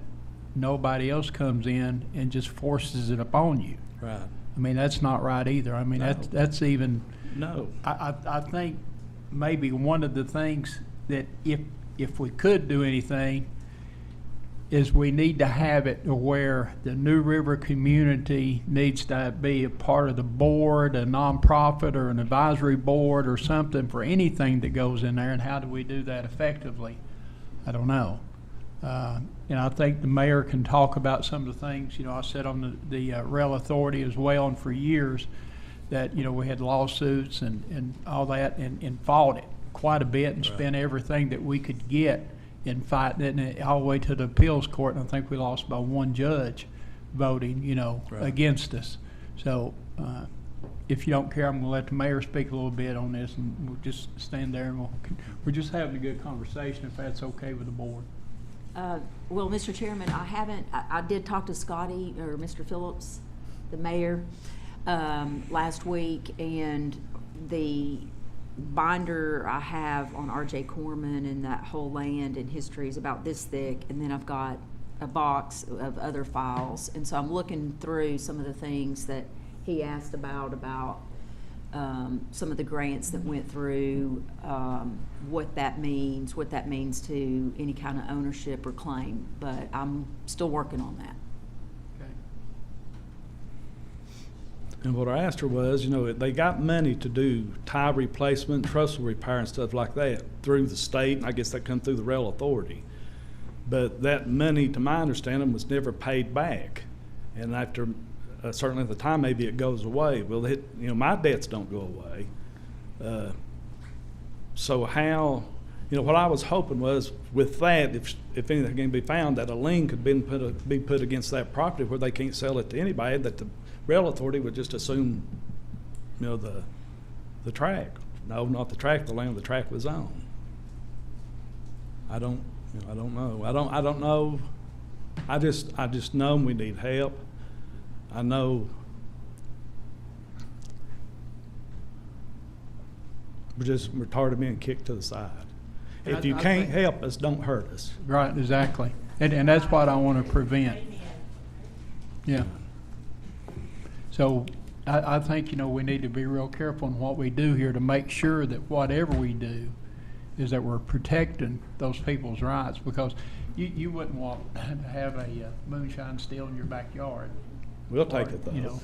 nobody else comes in and just forces it upon you. Right. I mean, that's not right either. I mean, No. that's even. No. I think maybe one of the things that if we could do anything is we need to have it to where the New River community needs to be a part of the board, a nonprofit or an advisory board or something for anything that goes in there. And how do we do that effectively? I don't know. And I think the mayor can talk about some of the things. You know, I sat on the rail authority as well, and for years that, you know, we had lawsuits and all that and fought it quite a bit and spent everything that we could get in fighting it all the way to the appeals court. And I think we lost by one judge voting, you know, against us. So if you don't care, I'm going to let the mayor speak a little bit on this, and we'll just stand there and we're just having a good conversation if that's okay with the board. Well, Mr. Chairman, I did talk to Scotty, or Mr. Phillips, the mayor, last week, and the binder I have on R.J. Corman and that whole land and history is about this thick, and then I've got a box of other files, and so I'm looking through some of the things that he asked about some of the grants that went through, what that means to any kind of ownership or claim, but I'm still working on that. And what I asked her was, you know, they got money to do tie replacement, trestle repair and stuff like that through the state, and I guess that come through the rail authority. But that money, to my understanding, was never paid back. And after, certainly at the time, maybe it goes away. Well, you know, my debts don't go away. So how, you know, what I was hoping was with that, if anything can be found, that a lien could be put against that property where they can't sell it to anybody, that the rail authority would just assume, you know, the track. No, not the track, the land the track was on. I don't know. I don't know. I just know we need help. I know we're tired of being kicked to the side. And If you I can't think- help us, don't hurt us. Right, exactly. And that's what I want to prevent. Yeah. So I think, you know, we need to be real careful in what we do here to make sure that whatever we do is that we're protecting those people's rights, because you wouldn't want to have a moonshine still in your backyard. We'll take it though. You know.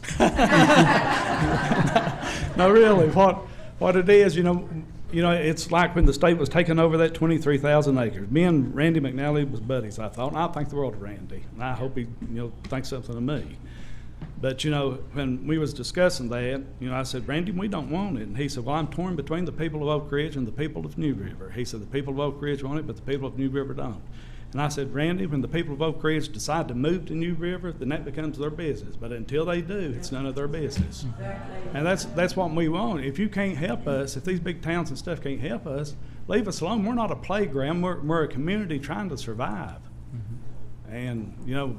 No, really, what it is, you know, it's like when the state was taking over that 23,000 acres. Me and Randy McNally was buddies, I thought, and I think the world of Randy, and I hope he, you know, thinks something of me. But, you know, when we was discussing that, you know, I said, Randy, we don't want it. And he said, well, I'm torn between the people of Oak Ridge and the people of New River. He said, the people of Oak Ridge want it, but the people of New River don't. And I said, Randy, when the people of Oak Ridge decide to move to New River, then that becomes their business. But until they do, it's none of their business. And that's what we want. If you can't help us, if these big towns and stuff can't help us, leave us alone. We're not a playground. We're a community trying to survive. Mm-hmm. And, you know,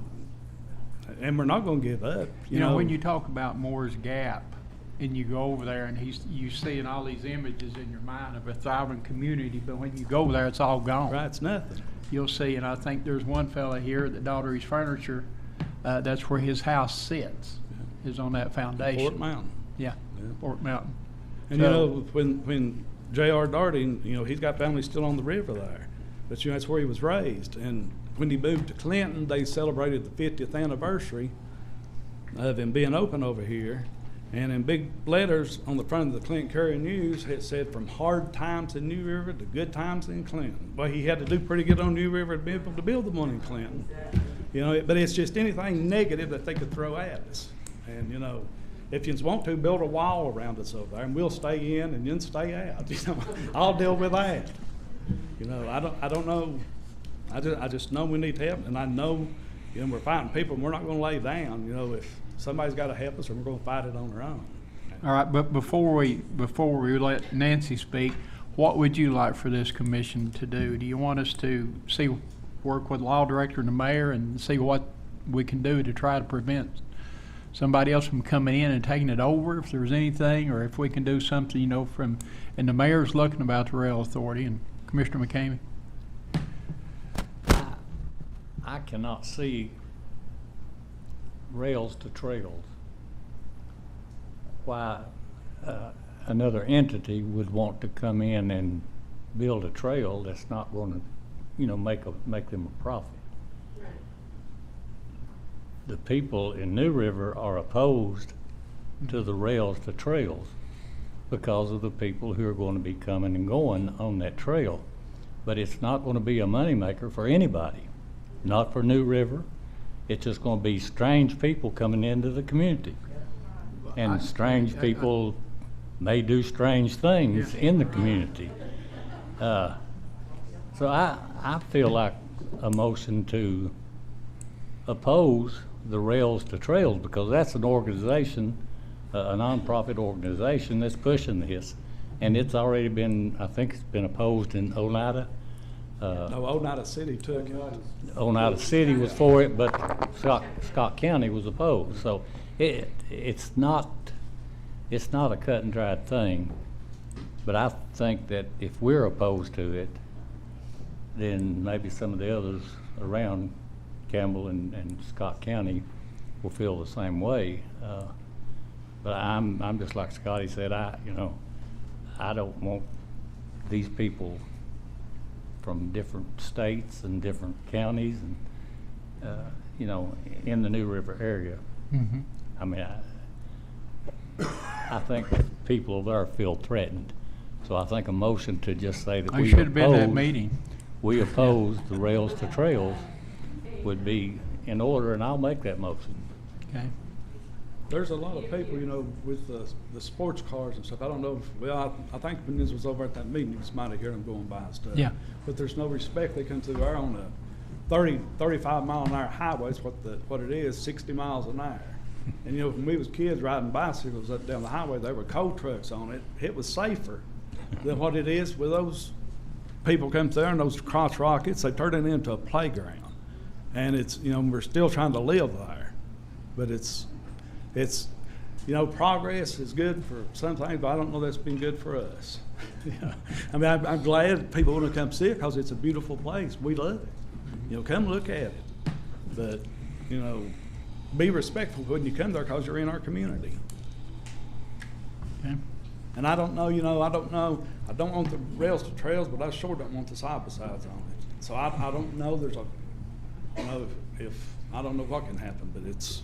and we're not going to give up. You know, when you talk about Moore's Gap and you go over there and you seeing all these images in your mind of a thriving community, but when you go there, it's all gone. Right, it's nothing. You'll see, and I think there's one fella here that Daughtery's Furniture, that's where his house sits, is on that foundation. Fort Mountain. Yeah, Fort Mountain. And So- you know, when J.R. Darty, you know, he's got family still on the river there. But, you know, that's where he was raised. And when he moved to Clinton, they celebrated the 50th anniversary of him being open over here. And in big letters on the front of the Clinton Courier News, it said, from hard times in New River to good times in Clinton. Well, he had to do pretty good on New River to be able to build the one in Clinton. You know, but it's just anything negative that they could throw at us. And, you know, if you want to, build a wall around us over there, and we'll stay in and you can stay out. You know, I'll deal with that. You know, I don't know. I just know we need help, and I know, you know, we're fighting people, and we're not going to lay down. You know, if somebody's got to help us, or we're going to fight it on our own. All right, but before we let Nancy speak, what would you like for this commission to do? Do you want us to work with the law director and the mayor and see what we can do to try to prevent somebody else from coming in and taking it over, if there's anything, or if we can do something, you know, and the mayor's looking about the rail authority, and Commissioner McCamey? I cannot see rails to trails. Why another entity would want to come in and build a trail that's not going to, you know, make them a profit. The people in New River are opposed to the rails to trails because of the people who are going to be coming and going on that trail. But it's not going to be a moneymaker for anybody, not for New River. It's just going to be strange people coming into the community. And strange people may do strange things in the community. So I feel like a motion to oppose the rails to trails, because that's an organization, a nonprofit organization that's pushing this. And it's already been, I think it's been opposed in Oneida. No, Oneida City took it. Oneida City was for it, but Scott County was opposed. So it's not a cut and dried thing. But I think that if we're opposed to it, then maybe some of the others around Campbell and Scott County will feel the same way. But I'm just like Scotty said, I don't want these people from different states and different counties and, you know, in the New River area. Mm-hmm. I mean, I think people over there feel threatened. So I think a motion to just say that I should have been at that meeting. We oppose the rails to trails would be in order, and I'll make that motion. Okay. There's a lot of people, you know, with the sports cars and stuff. I don't know if, I think when this was over at that meeting, you just might have heard them going by and stuff. Yeah. But there's no respect. They come through there on a 35 mile an hour highway. It's what it is, 60 miles an hour. And, you know, when we was kids riding bicycles up down the highway, there were coal trucks on it. It was safer than what it is with those people come through and those crotch rockets. They turn it into a playground. And it's, you know, we're still trying to live there. But it's, you know, progress is good for some things, but I don't know that's been good for us. Yeah. I mean, I'm glad people want to come see it because it's a beautiful place. We love it. You know, come look at it. But, you know, be respectful when you come there because you're in our community. Okay. And I don't know, you know, I don't want the rails to trails, but I sure don't want the side-by-sides on it. So I don't know, you know, if I don't know what can happen, but it's,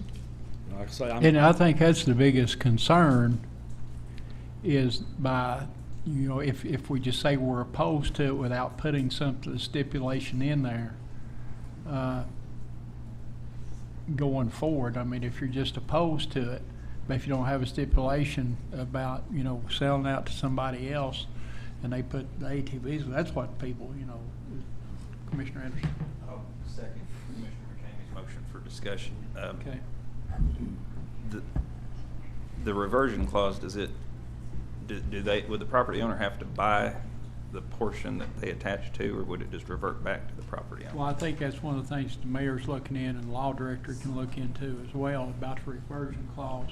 like I say, And I think that's the biggest concern is by, you know, if we just say we're opposed to it without putting the stipulation in there, going forward. I mean, if you're just opposed to it, but if you don't have a stipulation about, you know, selling out to somebody else and they put the ATVs, that's what people, you know, Commissioner Anderson. I'll second Commissioner McCamey's motion for discussion. Okay. The reversion clause, would the property owner have to buy the portion that they attach to, or would it just revert back to the property owner? Well, I think that's one of the things the mayor's looking in and the law director can look into as well about the reversion clause.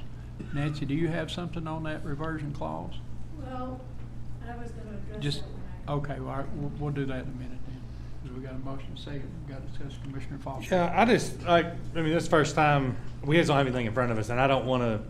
Nancy, do you have something on that reversion clause? Well, I was gonna address Just, that when okay, well, all right, we'll do that in a minute then. Because we got a motion to second, we got to discuss Commissioner Foster. Yeah, I just, like, I mean, this is the first time, we just don't have anything in front of us, and I don't want to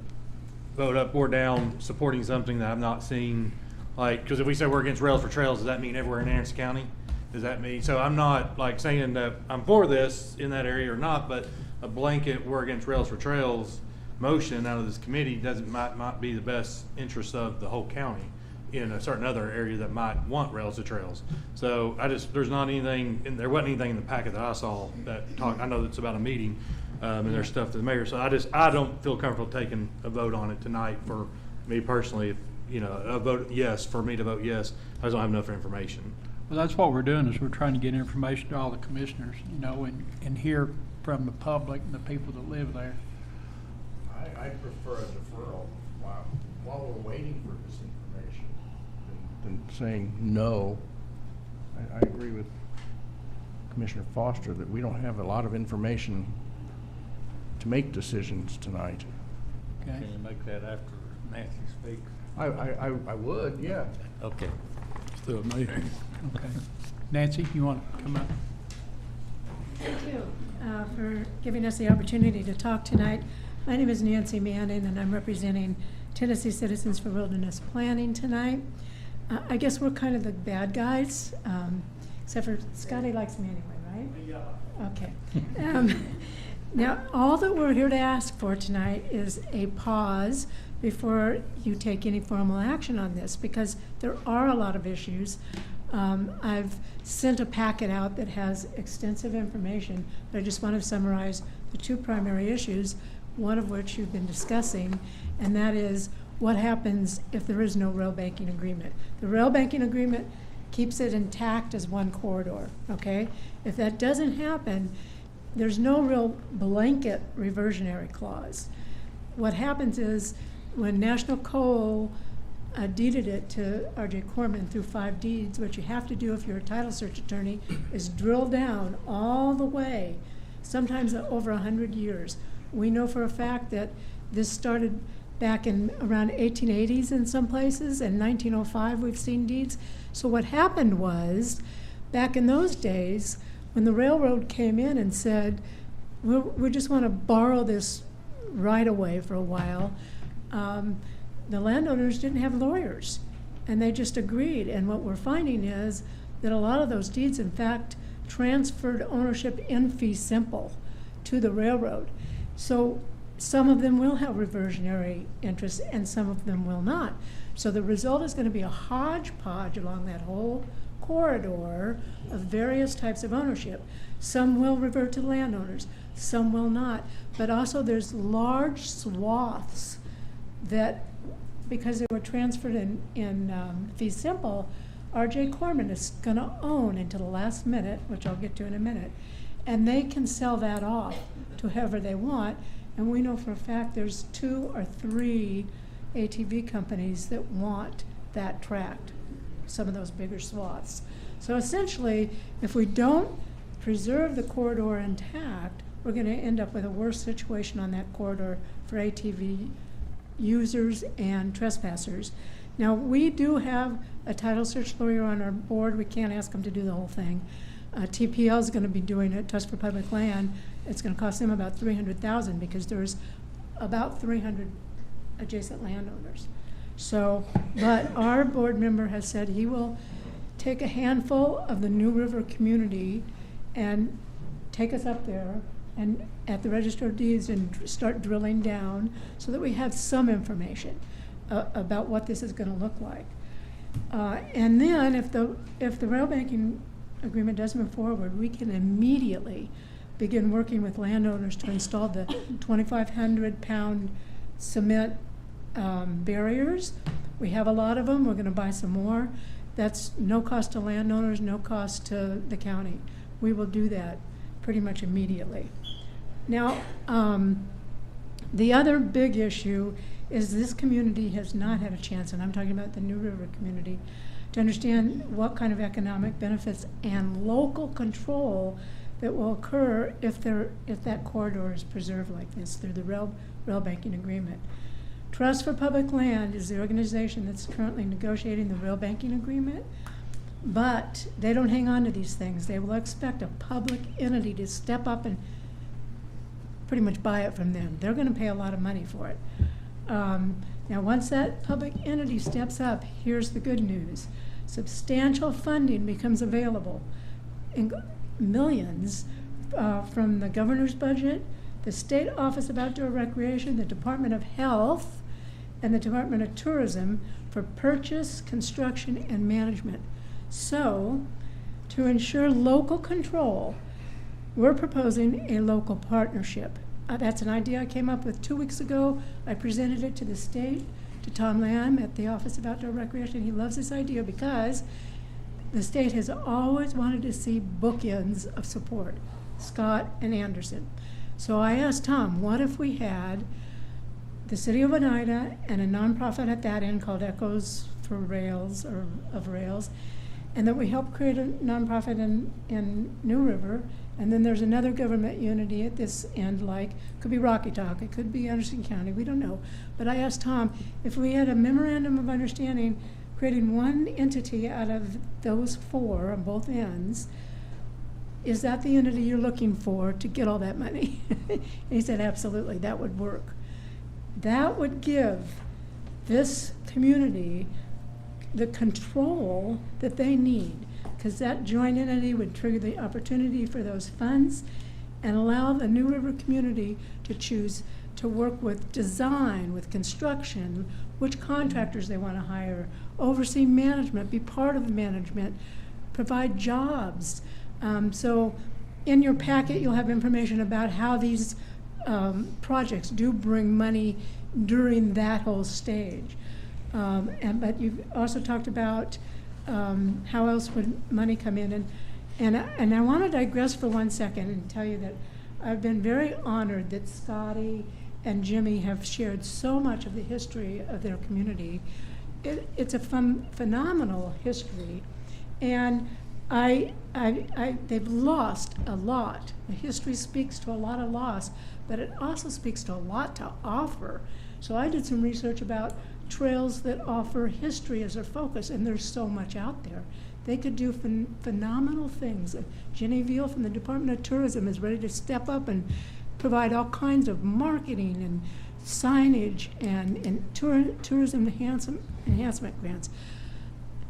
vote up or down supporting something that I've not seen. Like, because if we say we're against Rails for Trails, does that mean everywhere in Anderson County? Does that mean, so I'm not like saying that I'm for this in that area or not, but a blanket we're against Rails for Trails motion out of this committee might be the best interest of the whole county in a certain other area that might want Rails to Trails. So there's not anything, and there wasn't anything in the packet that I saw that talked, I know it's about a meeting, and there's stuff to the mayor, so I don't feel comfortable taking a vote on it tonight for me personally. If, you know, a vote yes, for me to vote yes, I just don't have enough information. Well, that's what we're doing, is we're trying to get information to all the commissioners, you know, and hear from the public and the people that live there. I prefer a deferral while we're waiting for this information than saying no. I agree with Commissioner Foster that we don't have a lot of information to make decisions tonight. Okay. Can you make that after Nancy speaks? I would, yeah. Okay. Still me. Okay. Nancy, you want to come up? Thank you for giving us the opportunity to talk tonight. My name is Nancy Manning, and I'm representing Tennessee Citizens for Wilderness Planning tonight. I guess we're kind of the bad guys, except for Scotty likes me anyway, right? Okay. Now, all that we're here to ask for tonight is a pause before you take any formal action on this, because there are a lot of issues. I've sent a packet out that has extensive information, but I just want to summarize the two primary issues, one of which you've been discussing, and that is what happens if there is no rail banking agreement. The rail banking agreement keeps it intact as one corridor, okay? If that doesn't happen, there's no real blanket reversionary clause. What happens is when National Coal deeded it to R.J. Corman through 5 deeds, what you have to do if you're a title search attorney is drill down all the way, sometimes over 100 years. We know for a fact that this started back in around 1880s in some places, and 1905 we've seen deeds. So what happened was, back in those days, when the railroad came in and said, we just want to borrow this right away for a while, the landowners didn't have lawyers, and they just agreed. And what we're finding is that a lot of those deeds, in fact, transferred ownership in fee simple to the railroad. So some of them will have reversionary interests and some of them will not. So the result is going to be a hodgepodge along that whole corridor of various types of ownership. Some will revert to landowners, some will not. But also there's large swaths that, because they were transferred in fee simple, R.J. Corman is going to own until the last minute, which I'll get to in a minute, and they can sell that off to whoever they want. And we know for a fact there's 2 or 3 ATV companies that want that tract, some of those bigger swaths. So essentially, if we don't preserve the corridor intact, we're going to end up with a worse situation on that corridor for ATV users and trespassers. Now, we do have a title search lawyer on our board. We can't ask them to do the whole thing. TPL is going to be doing it, Trust for Public Land. It's going to cost them about $300,000 because there's about 300 adjacent landowners. So, but our board member has said he will take a handful of the New River community and take us up there and at the Register of Deeds and start drilling down so that we have some information about what this is going to look like. And then if the rail banking agreement does move forward, we can immediately begin working with landowners to install the 2,500-pound cement barriers. We have a lot of them. We're going to buy some more. That's no cost to landowners, no cost to the county. We will do that pretty much immediately. Now, the other big issue is this community has not had a chance, and I'm talking about the New River community, to understand what kind of economic benefits and local control that will occur if that corridor is preserved like this through the rail banking agreement. Trust for Public Land is the organization that's currently negotiating the rail banking agreement, but they don't hang on to these things. They will expect a public entity to step up and pretty much buy it from them. They're going to pay a lot of money for it. Now, once that public entity steps up, here's the good news. Substantial funding becomes available, in millions, from the governor's budget, the State Office of Outdoor Recreation, the Department of Health, and the Department of Tourism for purchase, construction, and management. So, to ensure local control, we're proposing a local partnership. That's an idea I came up with 2 weeks ago. I presented it to the state, to Tom Lamb at the Office of Outdoor Recreation. He loves this idea because the state has always wanted to see bookends of support, Scott and Anderson. So I asked Tom, what if we had the city of Oneida and a nonprofit at that end called Echoes for Rails, or of Rails, and that we help create a nonprofit in New River, and then there's another government unity at this end, like, could be Rocky Talk, it could be Anderson County, we don't know. But I asked Tom, if we had a memorandum of understanding creating one entity out of those four on both ends, is that the entity you're looking for to get all that money? And he said, absolutely, that would work. That would give this community the control that they need, because that joint entity would trigger the opportunity for those funds and allow the New River community to choose to work with design, with construction, which contractors they want to hire, oversee management, be part of the management, provide jobs. So in your packet, you'll have information about how these projects do bring money during that whole stage. But you've also talked about how else would money come in. And I want to digress for 1 second and tell you that I've been very honored that Scotty and Jimmy have shared so much of the history of their community. It's a phenomenal history. And they've lost a lot. The history speaks to a lot of loss, but it also speaks to a lot to offer. So I did some research about trails that offer history as their focus, and there's so much out there. They could do phenomenal things. Jenny Veal from the Department of Tourism is ready to step up and provide all kinds of marketing and signage and tourism enhancement grants.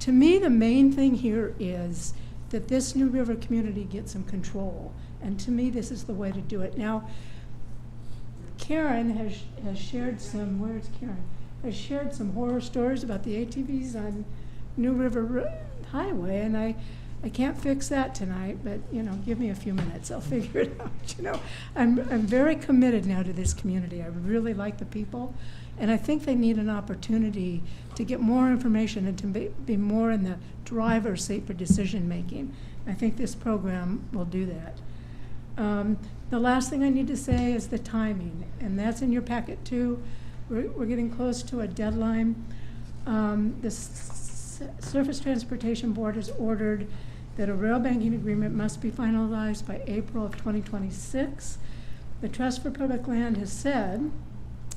To me, the main thing here is that this New River community gets some control. And to me, this is the way to do it. Now, Karen has shared some, where's Karen? Has shared some horror stories about the ATVs on New River Highway, and I can't fix that tonight, but, give me a few minutes, I'll figure it out. I'm very committed now to this community. I really like the people, and I think they need an opportunity to get more information and to be more in the driver's seat for decision making. I think this program will do that. The last thing I need to say is the timing, and that's in your packet too. We're getting close to a deadline. The Surface Transportation Board has ordered that a rail banking agreement must be finalized by April of 2026. The Trust for Public Land has said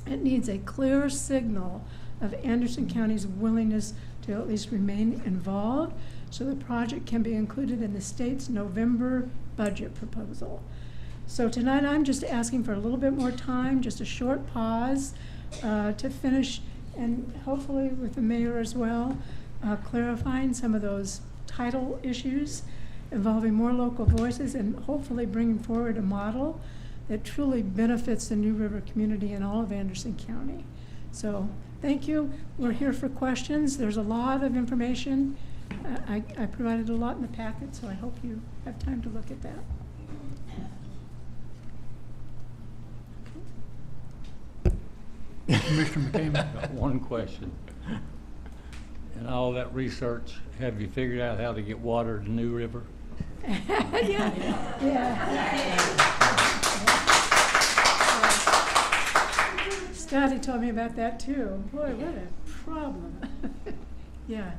it needs a clear signal of Anderson County's willingness to at least remain involved so the project can be included in the state's November budget proposal. So tonight I'm just asking for a little bit more time, just a short pause to finish, and hopefully with the mayor as well, clarifying some of those title issues involving more local voices, and hopefully bringing forward a model that truly benefits the New River community and all of Anderson County. So thank you. We're here for questions. There's a lot of information. I provided a lot in the packet, so I hope you have time to look at that. Commissioner McCain. Got one question. In all that research, have you figured out how to get water to New River? Yeah. Scotty told me about that too. Boy, what a problem. Yeah,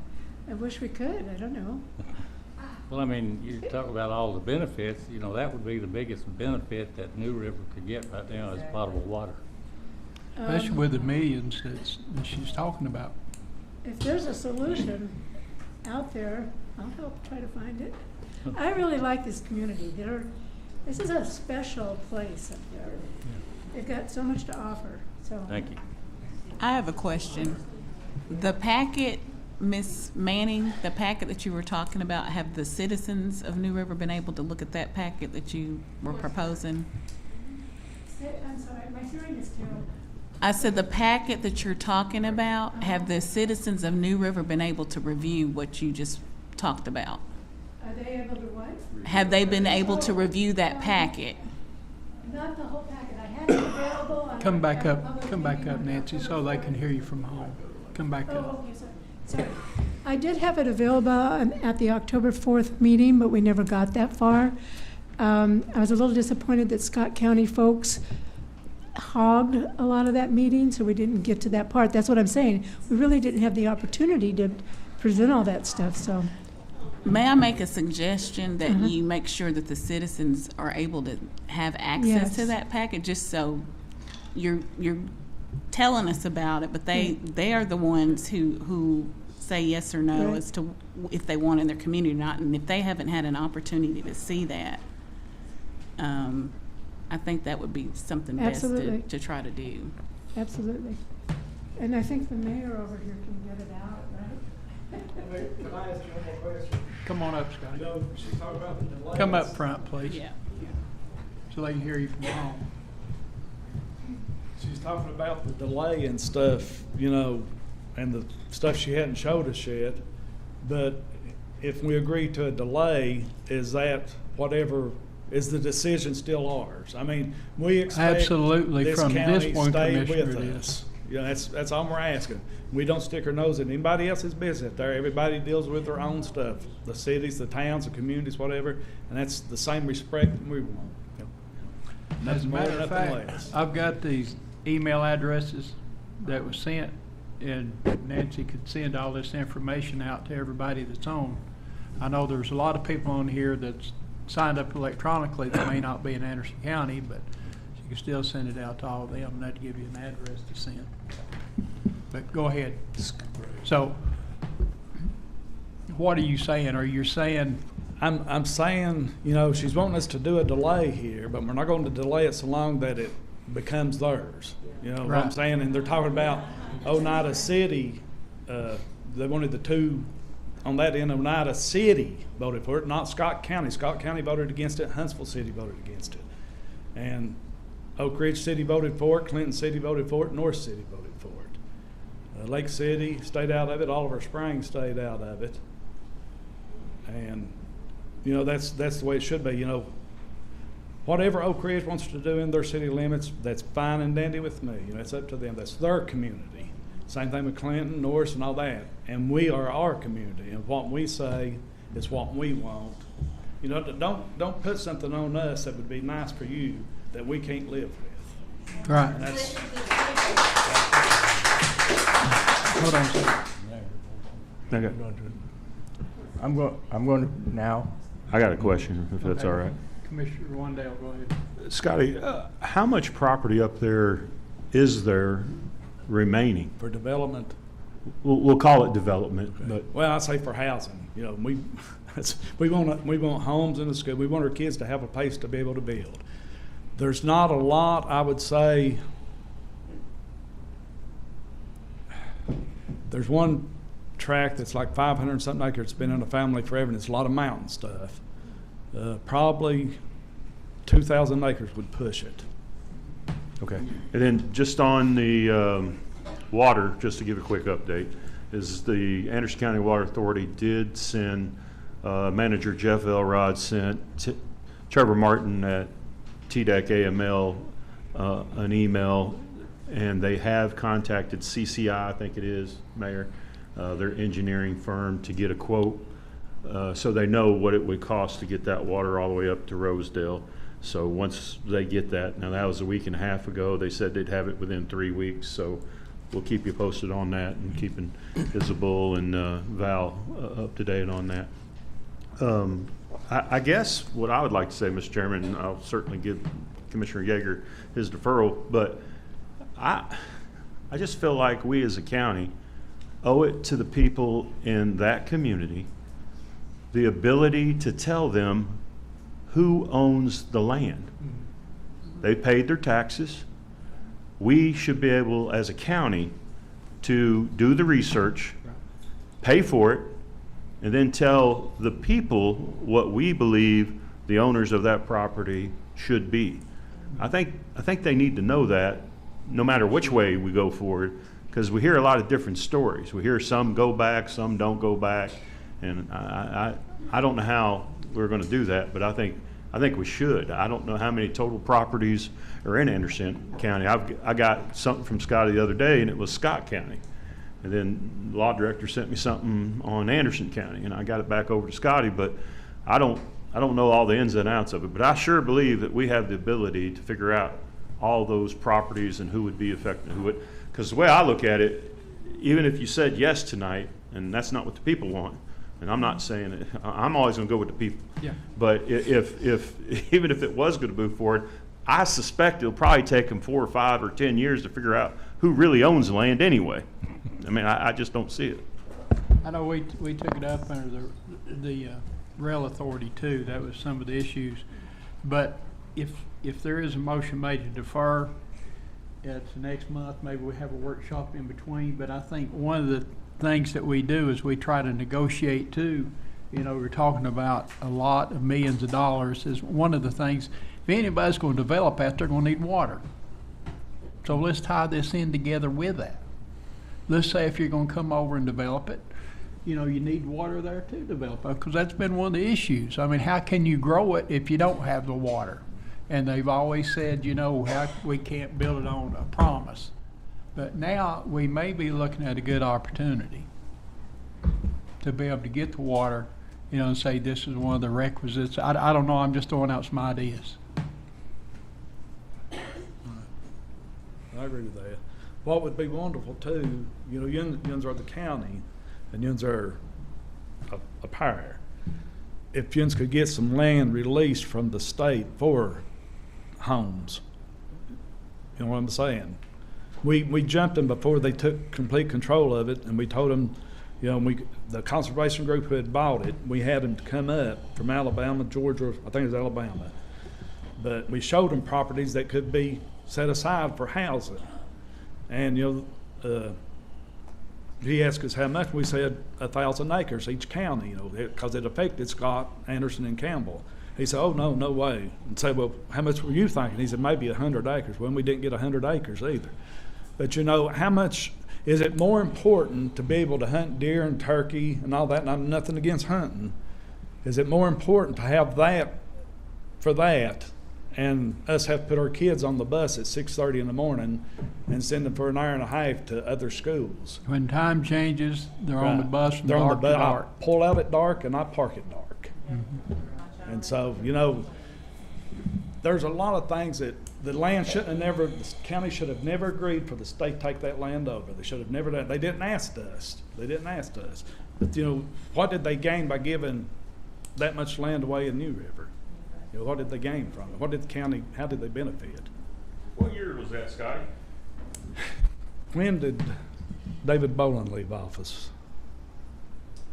I wish we could. I don't know. Well, I mean, you talk about all the benefits, that would be the biggest benefit that New River could get right now is potable water. especially with the millions that she's talking about. If there's a solution out there, I'll help try to find it. I really like this community. This is a special place up there. They've got so much to offer, so. Thank you. I have a question. The packet, Ms. Manning, the packet that you were talking about, have the citizens of New River been able to look at that packet that you were proposing? I'm sorry, my hearing is terrible. I said the packet that you're talking about, have the citizens of New River been able to review what you just talked about? Are they able to what? Have they been able to review that packet? Not the whole packet. I had it available. on Come back our up, public come back meeting up, on Nancy, so October they 4th. can hear you from home. Come back up. Oh, okay, sorry. I did have it available at the October 4th meeting, but we never got that far. I was a little disappointed that Scott County folks hogged a lot of that meeting, so we didn't get to that part. That's what I'm saying. We really didn't have the opportunity to present all that stuff, so. May I make a suggestion that you make sure that the citizens are able to have access to Yes. that packet, just so you're telling us about it, but they are the ones who say yes or no Right. as to if they want in their community or not, and if they haven't had an opportunity to see that, I think that would be something Absolutely. best to try to do. Absolutely. And I think the mayor over here can get it out, right? Can I ask you one more question? Come on up, Scotty. You know, she talked about the delays. Come up front, please. Yeah. So they can hear you from home. She's talking about the delay and stuff, you know, and the stuff she hadn't showed us yet. But if we agree to a delay, is that whatever, is the decision still ours? I mean, we expect Absolutely, this from this county one stay commissioner with it us. is. You know, that's all we're asking. We don't stick our nose in anybody else's business there. Everybody deals with their own stuff. The cities, the towns, the communities, whatever, and that's the same respect that we want. As a Nothing more, matter of nothing fact, less. I've got these email addresses that was sent, and Nancy could send all this information out to everybody that's on. I know there's a lot of people on here that's signed up electronically that may not be in Anderson County, but she can still send it out to all of them, and that'd give you an address to send. But go ahead. So, what are you saying? Are you saying I'm saying, you know, she's wanting us to do a delay here, but we're not going to delay it so long that it becomes theirs. You know what I'm Right. saying? And they're talking about Oneida City. They wanted the two on that end. Oneida City voted for it, not Scott County. Scott County voted against it. Huntsville City voted against it. And Oak Ridge City voted for it. Clinton City voted for it. North City voted for it. Lake City stayed out of it. Oliver Springs stayed out of it. And you know, that's the way it should be. You know, whatever Oak Ridge wants to do in their city limits, that's fine and dandy with me. You know, it's up to them. That's their community. Same thing with Clinton, Norris, and all that. And we are our community, and what we say is what we want. You know, don't put something on us that would be nice for you that we can't live with. right? And that's Hold on a second. Okay. I'm going to now. I got a question, if that's all right. Commissioner Wandale, go ahead. Scotty, how much property up there is there remaining? for development. We'll call it development, but Well, I say for housing. You know, we want homes in the school. We want our kids to have a place to be able to build. There's not a lot, I would say. There's one tract that's like 500 something acres. It's been in the family forever, and it's a lot of mountain stuff. Probably 2,000 acres would push it. okay. And then just on the water, just to give a quick update, is the Anderson County Water Authority did send, Manager Jeff Elrod sent Trevor Martin at TDEC AML an email, and they have contacted CCI, I think it is, Mayor, their engineering firm, to get a quote. So they know what it would cost to get that water all the way up to Rosedale. So once they get that, now that was a week and a half ago, they said they'd have it within 3 weeks. So we'll keep you posted on that, and keeping Isabel and Val up to date on that. I guess what I would like to say, Mr. Chairman, and I'll certainly give Commissioner Yeager his deferral, but I just feel like we as a county owe it to the people in that community the ability to tell them who owns the land. They paid their taxes. We should be able, as a county, to do the research, pay for it, and then tell the people what we believe the owners of that property should be. I think they need to know that no matter which way we go forward, because we hear a lot of different stories. We hear some go back, some don't go back, and I don't know how we're going to do that, but I think we should. I don't know how many total properties are in Anderson County. I got something from Scotty the other day, and it was Scott County. And then the law director sent me something on Anderson County, and I got it back over to Scotty, but I don't know all the ins and outs of it. But I sure believe that we have the ability to figure out all those properties and who would be affected, because the way I look at it, even if you said yes tonight, and that's not what the people want, and I'm not saying it, I'm always going to go with the people. Yeah. But if even if it was going to move forward, I suspect it'll probably take them 4 or 5 or 10 years to figure out who really owns the land anyway. I mean, I just don't see it. I know we took it up under the rail authority too. That was some of the issues. But if there is a motion made to defer, it's next month, maybe we have a workshop in between. But I think one of the things that we do is we try to negotiate too. You know, we're talking about a lot of millions of dollars. Is one of the things. If anybody's going to develop that, they're going to need water. So let's tie this in together with that. Let's say if you're going to come over and develop it, you know, you need water there to develop it, because that's been one of the issues. I mean, how can you grow it if you don't have the water? And they've always said, you know, we can't build it on a promise. But now we may be looking at a good opportunity to be able to get the water, you know, and say this is one of the requisites. I don't know, I'm just throwing out some ideas. I agree with that. What would be wonderful too, you know, yuns are the county and yuns are a power. If yuns could get some land released from the state for homes, you know what I'm saying? We jumped them before they took complete control of it, and we told them, you know, the conservation group who had bought it, we had them to come up from Alabama, Georgia, I think it was Alabama. But we showed them properties that could be set aside for housing. And, you know, he asked us how much. We said 1,000 acres each county, you know, because it affected Scott, Anderson, and Campbell. He said, oh, no way. And said, well, how much were you thinking? He said, maybe 100 acres. Well, we didn't get 100 acres either. But, you know, how much is it more important to be able to hunt deer and turkey and all that? And I'm nothing against hunting. Is it more important to have that for that, and us have to put our kids on the bus at 6:30 in the morning and send them for an hour and a half to other schools? When time changes, they're on the Right. bus from They're on the dark to bus. dark. I pull out at dark and I park at dark. And so, you know, there's a lot of things that the land the county should have never agreed for the state to take that land over. They should have never done. They didn't ask us. But, you know, what did they gain by giving that much land away in New River? You know, what did they gain from it? What did the county, how did they benefit? What year was that, Scotty? When did David Boland leave office?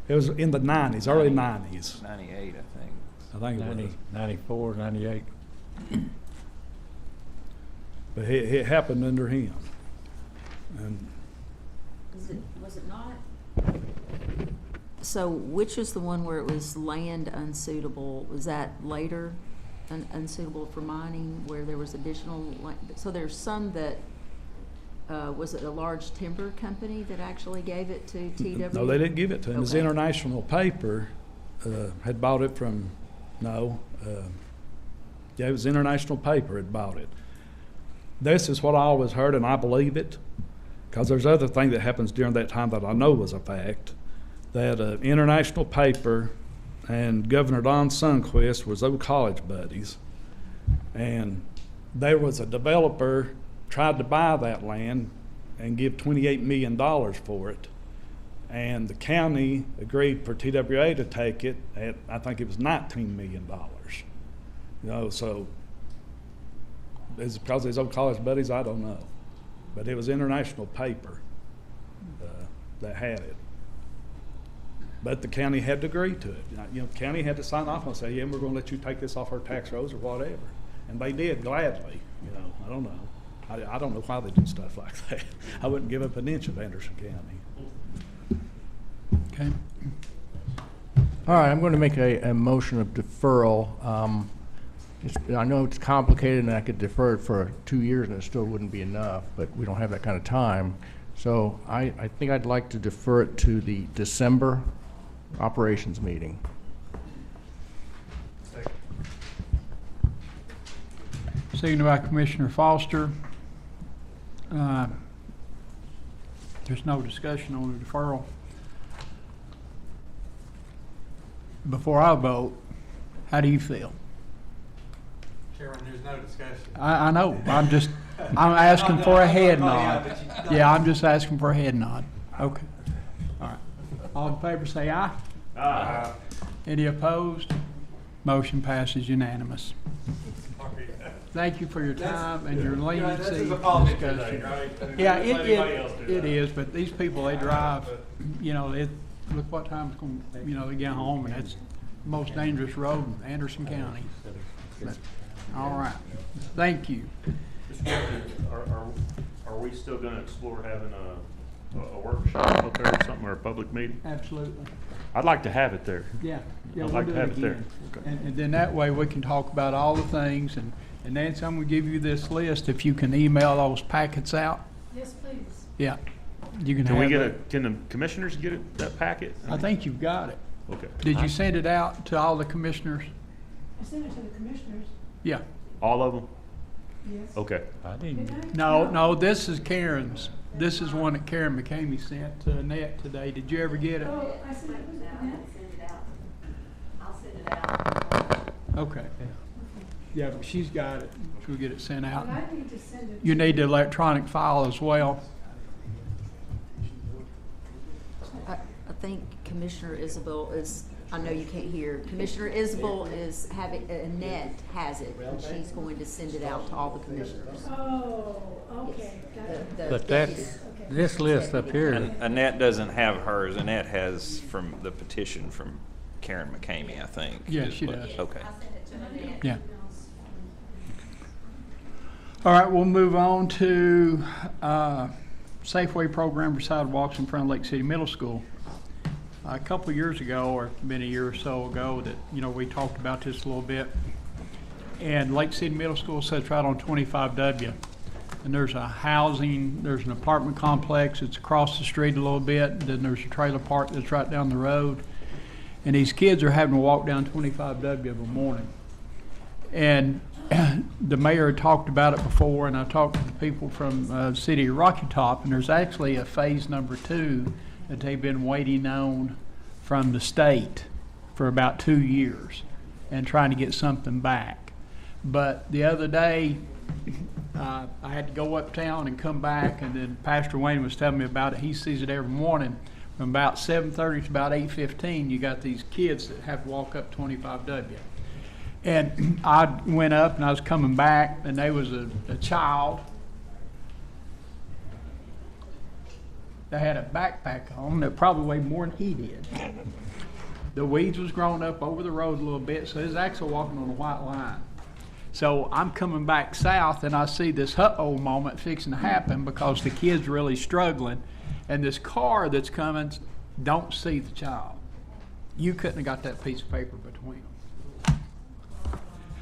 It was in the 90s, early 90s. 98, I think. I think it was. 94, 98. But it happened under him. And Was it not? So which is the one where it was land unsuitable? Was that later, unsuitable for mining, where there was additional land? So there's some that, was it a large timber company that actually gave it to TW? no, they didn't give it to him. It was Okay. International Paper had bought it from, it was International Paper had bought it. This is what I always heard, and I believe it, because there's other thing that happens during that time that I know was a fact, that International Paper and Governor Don Sundquist was old college buddies, and there was a developer tried to buy that land and give $28 million for it, and the county agreed for TWA to take it at, I think it was $19 million. You know, so is it because of these old college buddies? I don't know. but it was international paper that had it. But the county had to agree to it. You know, the county had to sign off and say, yeah, we're gonna let you take this off our tax rolls or whatever. And they did gladly, you know, I don't know. I don't know why they did stuff like that. I wouldn't give up an inch of Anderson County. Okay. All right, I'm going to make a motion of deferral. I know it's complicated and I could defer it for 2 years and it still wouldn't be enough, but we don't have that kind of time. So I think I'd like to defer it to the December operations meeting. Seconded by Commissioner Foster. There's no discussion on the deferral. Before I vote, how do you feel? Chairman, there's no discussion. I know, I'm asking for a head nod. Yeah, I'm just asking for a head nod. Okay. All right. All in favor say aye. Aye. Any opposed? Motion passes unanimous. Thank you for your time and your leniency. Yeah, it is, but these people, they drive, you know, look what time it's going, you know, they get home, and it's the most dangerous road in Anderson County. But, all right, thank you. Mr. Chairman, are we still going to explore having a workshop up there or something, or a public meeting? Absolutely. I'd like to have it there. Yeah, I'd we'll like do to have it it there. again. Okay. And then that way we can talk about all the things, and Nancy, I'm gonna give you this list, if you can email those packets out. Yes, please. Yeah, you can Can we have get it. can the commissioners get it, that packet? I think you've got it. Okay. Did you send it out to all the commissioners? I sent it to the commissioners. Yeah. All of them? Yes. Okay. I didn't. No, this is Karen's. This is one that Karen McCamey sent to Annette today. Did you ever get it? Oh, I sent it to Annette. I'll send it out. Okay. Yeah, but she's got it. She'll get it sent out. But I need to send it. You need the electronic file as well. I think Commissioner Isabel is, I know you can't hear, Commissioner Isabel is having, Annette has it, and she's going to send it out to all the commissioners. Oh, okay. Got it. But that's, this list up here, Annette doesn't have hers. Annette has from the petition from Karen McCamey, I think. Yeah, is she what- does. Okay. Yeah. All right, we'll move on to Safeway program for sidewalks in front of Lake City Middle School. A couple of years ago, or been a year or so ago, that, you know, we talked about this a little bit. And Lake City Middle School sits right on 25W. And there's there's an apartment complex that's across the street a little bit. Then there's a trailer park that's right down the road. And these kids are having to walk down 25W of a morning. And the mayor had talked about it before, and I talked to the people from the city of Rocky Top, and there's actually a phase number 2 that they've been waiting on from the state for about 2 years and trying to get something back. But the other day, I had to go uptown and come back, and then Pastor Wayne was telling me about it. He sees it every morning. From about 7:30 to about 8:15, you got these kids that have to walk up 25W. And I went up and I was coming back, and there was a child that had a backpack on that probably weighed more than he did. The weeds was growing up over the road a little bit, so he was actually walking on a white line. So I'm coming back south, and I see this uh-oh moment fixing to happen because the kid's really struggling, and this car that's coming don't see the child. You couldn't have got that piece of paper between them.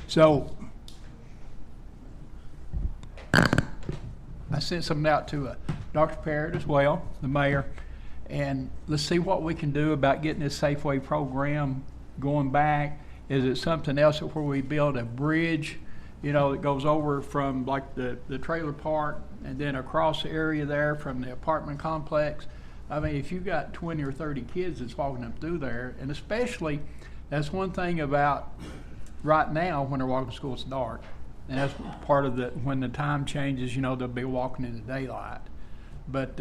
So I sent something out to Dr. Parrott as well, the mayor, and let's see what we can do about getting this Safeway program going back. Is it something else where we build a bridge, you know, that goes over from like the trailer park and then across the area there from the apartment complex? I mean, if you've got 20 or 30 kids that's walking up through there, and especially, that's one thing about right now when they're walking to school, it's dark. And that's part of the, when the time changes, you know, they'll be walking in the daylight. But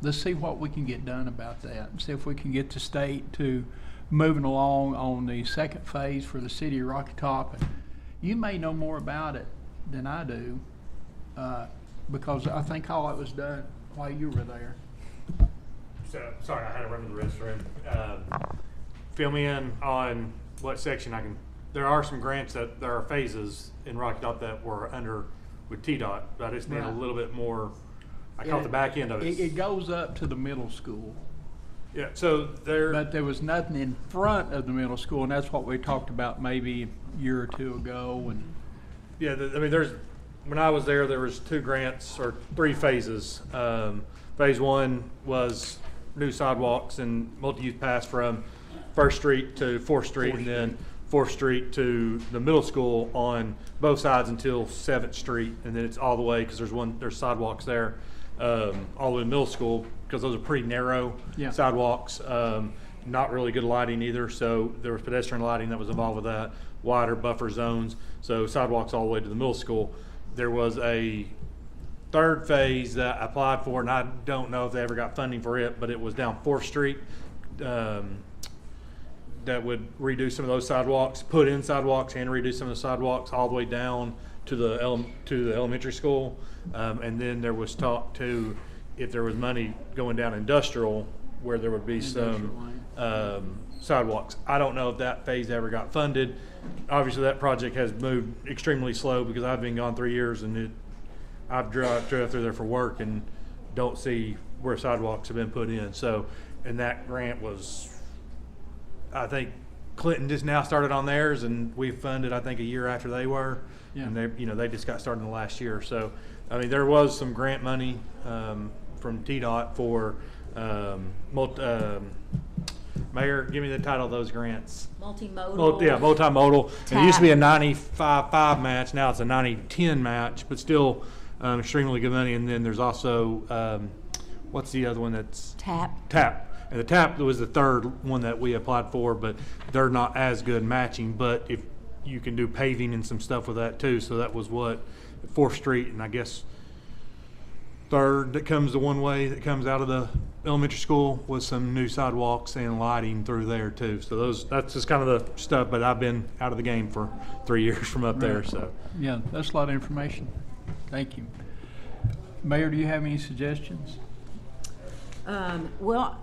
let's see what we can get done about that. See if we can get the state to moving along on the second phase for the city of Rocky Top. And you may know more about it than I do. Because I think all that was done while you were there. So, sorry, I had to run to the restroom. Fill me in on what section I can, there are some grants that, there are phases in Rocky Top that were under with TDOT, but I just need a Right. little bit more, I caught the back end of it. It goes up to the middle school. Yeah, so there. But there was nothing in front of the middle school, and that's what we talked about maybe a year or two ago. And Yeah, I mean, there's, when I was there, there was 2 grants or 3 phases. Phase 1 was new sidewalks and multi-use pass from First Street to 4th Street, and then 4th Street to the middle school on both sides until 7th Street, and then it's all the way, because there's sidewalks there, all the way to middle school, because those are pretty narrow Yeah. sidewalks. Not really good lighting either, so there was pedestrian lighting that was involved with that, wider buffer zones, so sidewalks all the way to the middle school. There was a 3rd phase that I applied for, and I don't know if they ever got funding for it, but it was down 4th Street. That would redo some of those sidewalks, put in sidewalks and redo some of the sidewalks all the way down to the elementary school. And then there was talk too, if there was money going down industrial, where there would be some sidewalks. I don't know if that phase ever got funded. Obviously, that project has moved extremely slow because I've been gone 3 years, and I've drove through there for work and don't see where sidewalks have been put in. So, and that grant was, I think Clinton just now started on theirs, and we funded, I think, a year after they were. Yeah. And they just got started in the last year. So, I mean, there was some grant money from TDOT for Mayor, give me the title of those grants. Multimodal. Yeah, multimodal. And it used to be a TAP. 95-5 match. Now it's a 90-10 match, but still extremely good money. And then there's also, what's the other one that's? TAP. And the TAP was the 3rd one that we applied for, but they're not as good matching. But if you can do paving and some stuff with that too. So that was what, 4th Street, and I guess 3rd that comes the one way that comes out of the elementary school with some new sidewalks and lighting through there too. So that's just kind of the stuff, but I've been out of the game for 3 years from up there, so. yeah, that's a lot of information. Thank you. Mayor, do you have any suggestions? Well,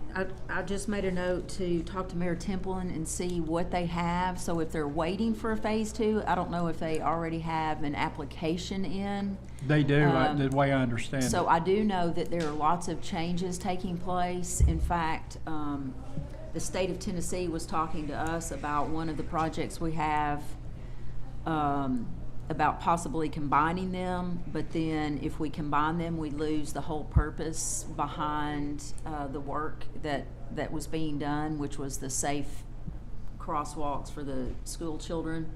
I just made a note to talk to Mayor Templin and see what they have. So if they're waiting for a phase 2, I don't know if they already have an application in. They do, the way I understand it. So I do know that there are lots of changes taking place. In fact, the state of Tennessee was talking to us about one of the projects we have, about possibly combining them, but then if we combine them, we lose the whole purpose behind the work that was being done, which was the safe crosswalks for the school children.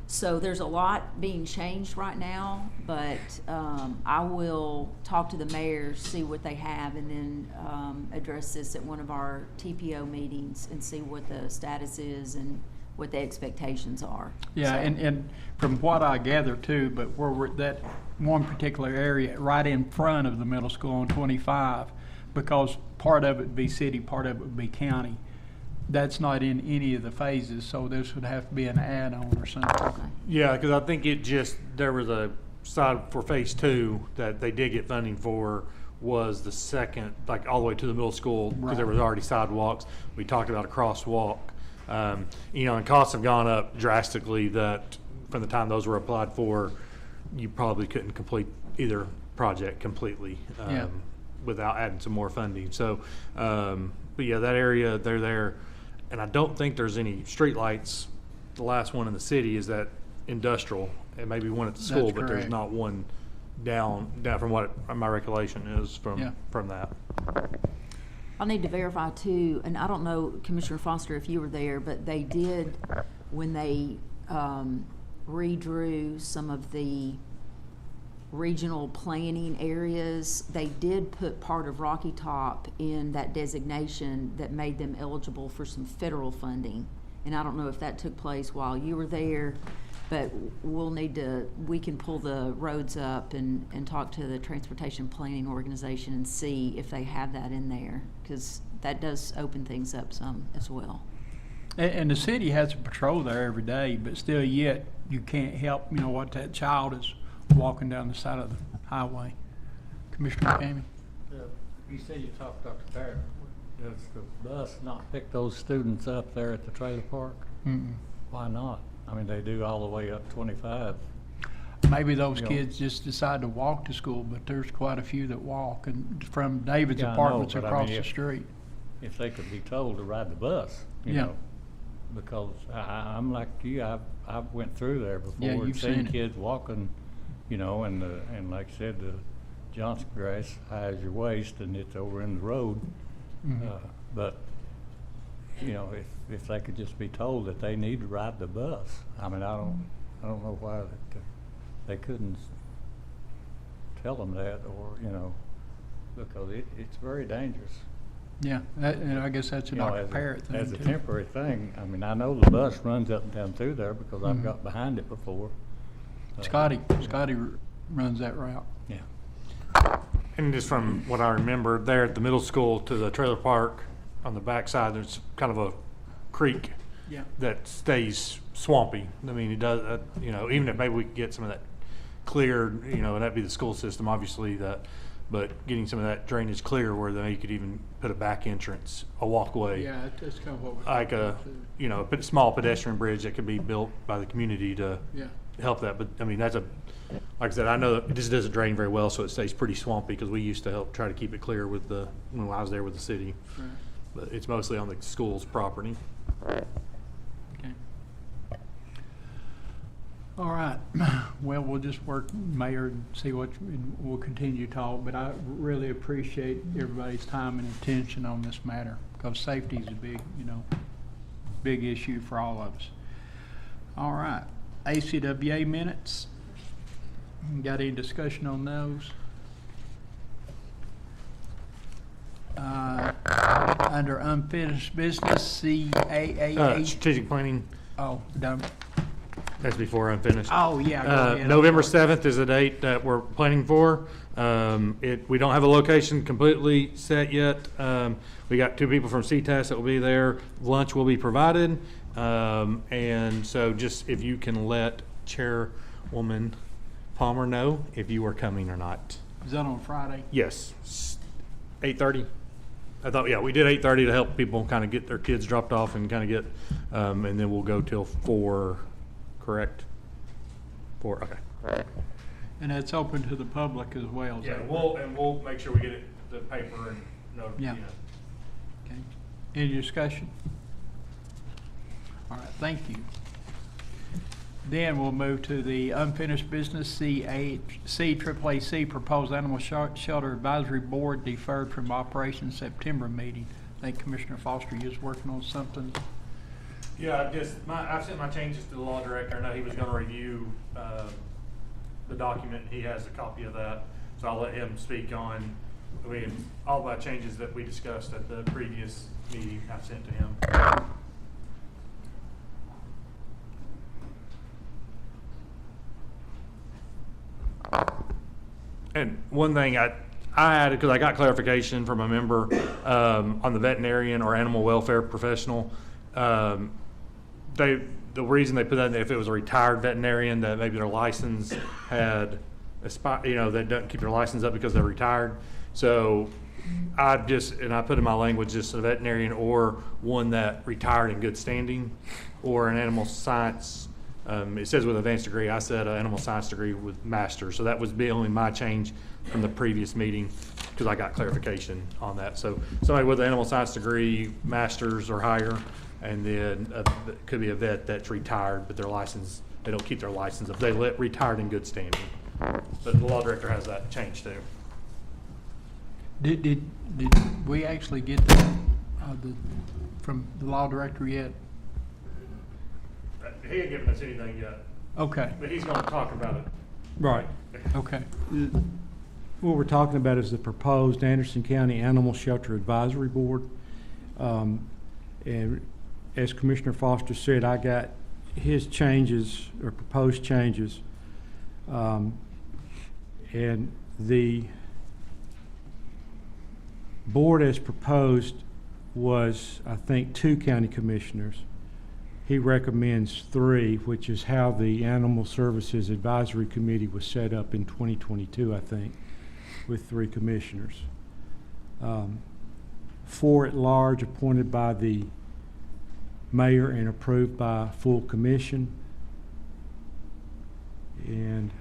So there's a lot being changed right now, but I will talk to the mayors, see what they have, and then address this at one of our TPO meetings and see what the status is and what the expectations are. Yeah, So- and from what I gather too, but where we're, that one particular area right in front of the middle school on 25, because part of it would be city, part of it would be county. That's not in any of the phases, so this would have to be an add-on or something. Yeah, because I think there was a side for phase 2 that they did get funding for, was the second, like all the way to the middle school, because there was already sidewalks. We talked about a crosswalk. And costs have gone up drastically, that from the time those were applied for, you probably couldn't complete either project completely without adding some more funding. So, but yeah, that area, they're there. And I don't think there's any streetlights. The last one in the city is that industrial. It may be one at the school, but there's correct. not one down from what my recollection is from that. I'll need to verify too, and I don't know, Commissioner Foster, if you were there, but they did, when they redrew some of the regional planning areas, they did put part of Rocky Top in that designation that made them eligible for some federal funding. And I don't know if that took place while you were there, but we can pull the roads up and talk to the Transportation Planning Organization and see if they have that in there, because that does open things up some as well. And the city has a patrol there every day, but still yet you can't help, what that child is walking down the side of the highway. Commissioner McCamey? You said you talked to Dr. Barrett. Does the bus not pick those students up there at the trailer park? Mm-mm. Why not? I mean, they do all the way up 25. Maybe those You know. kids just decide to walk to school, but there's quite a few that walk, and from David's Yeah, I know, apartments but I across mean, the street. If they could be told to ride the bus, you Yeah. know, because I'm like you, I've went through there before Yeah, and you've seen seen it. kids walking, you know, and like I said, the Johnson grass high as your waist, and it's over in the road. Mhm. But you know, if they could just be told that they need to ride the bus, I mean, I don't know why they couldn't tell them that, or you know, because it's very dangerous. Yeah, and I guess that's a You know, Dr. Parrott thing, as a too. temporary thing. I mean, I know the bus runs up and down through there because I've Mhm. got behind it before. Scotty runs that route. Yeah. And just from what I remember, there at the middle school to the trailer park on the backside, there's kind of a creek Yeah. that stays swampy. I mean, it does, you know, even if maybe we could get some of that cleared, you know, and that'd be the school system, obviously, but getting some of that drainage clear where then you could even put a back entrance, a walkway. Yeah, that's kind of what we're. Like a, you know, a small pedestrian bridge that could be built by the community to Yeah. help that. But I mean, like I said, I know that this doesn't drain very well, so it stays pretty swampy because we used to help try to keep it clear with when I was there with the city. Right. But it's mostly on the school's property. Okay. All right. Well, we'll just work, Mayor, and see and we'll continue to talk, but I really appreciate everybody's time and attention on this matter, because safety is a big issue for all of us. All right. ACWA minutes. Got any discussion on those? Under unfinished business, CAAH. Strategic planning, Oh, done. that's before unfinished. Oh, yeah, go ahead. November 7th is a date that we're planning for. We don't have a location completely set yet. We got 2 people from CTAS that will be there. Lunch will be provided. And so just if you can let Chairwoman Palmer know if you are coming or not. Is that on Friday? Yes, 8:30. I thought, yeah, we did 8:30 to help people kind of get their kids dropped off and kind of get, and then we'll go till 4, correct? 4, okay. And that's open to the public as well. is Yeah, that we'll make sure we get it, the paper and notify. Yeah. Okay. Any discussion? All right, thank you. Then we'll move to the unfinished business, CAAC Proposed Animal Shelter Advisory Board deferred from Operation September meeting. I think Commissioner Foster, you was working on something. Yeah, I've sent my changes to the law director. I know he was gonna review, the document. He has a copy of that. So I'll let him speak on, all my changes that we discussed at the previous meeting I've sent to him. And one thing I added, because I got clarification from a member on the veterinarian or animal welfare professional, the reason they put that in, if it was a retired veterinarian, that maybe their license had they don't keep their license up because they're retired. So I put in my language just a veterinarian or one that retired in good standing, or an animal science. It says with advanced degree. I said an animal science degree with master's. So that was only my change from the previous meeting, because I got clarification on that. So somebody with an animal science degree, master's or higher, and then it could be a vet that's retired, but their license, they don't keep their license up. They retired in good standing. But the law director has that change too. Did we actually get that from the law director yet? He ain't given us anything yet. Okay. But he's going to talk about it. Right. Okay. What we're talking about is the proposed Anderson County Animal Shelter Advisory Board. And as Commissioner Foster said, I got his changes, or proposed changes. And the board as proposed was, I think, 2 county commissioners. He recommends 3, which is how the Animal Services Advisory Committee was set up in 2022, I think. with 3 commissioners. 4 at large appointed by the mayor and approved by full commission. And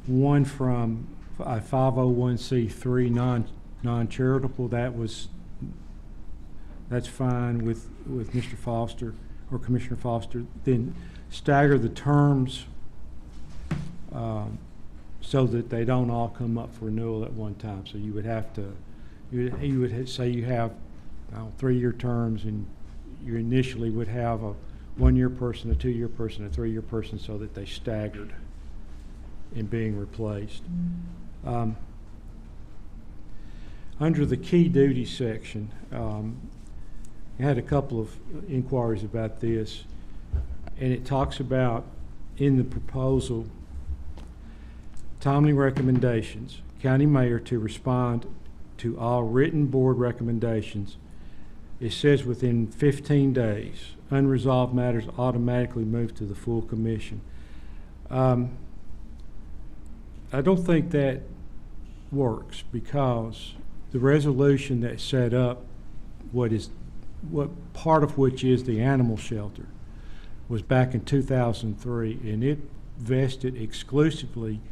1 from a 501c3 non-charitable. That's fine with Mr. Foster or Commissioner Foster. Then stagger the terms so that they don't all come up for renewal at one time. So you would have to, you would say you have 3-year terms, and you initially would have a 1-year person, a 2-year person, a 3-year person, so that they staggered in being replaced. Under the key duty section, I had a couple of inquiries about this, and it talks about, in the proposal, timely recommendations, county mayor to respond to all written board recommendations. It says within 15 days, unresolved matters automatically move to the full commission. I don't think that works, because the resolution that set up what part of which is the animal shelter was back in 2003, and it vested exclusively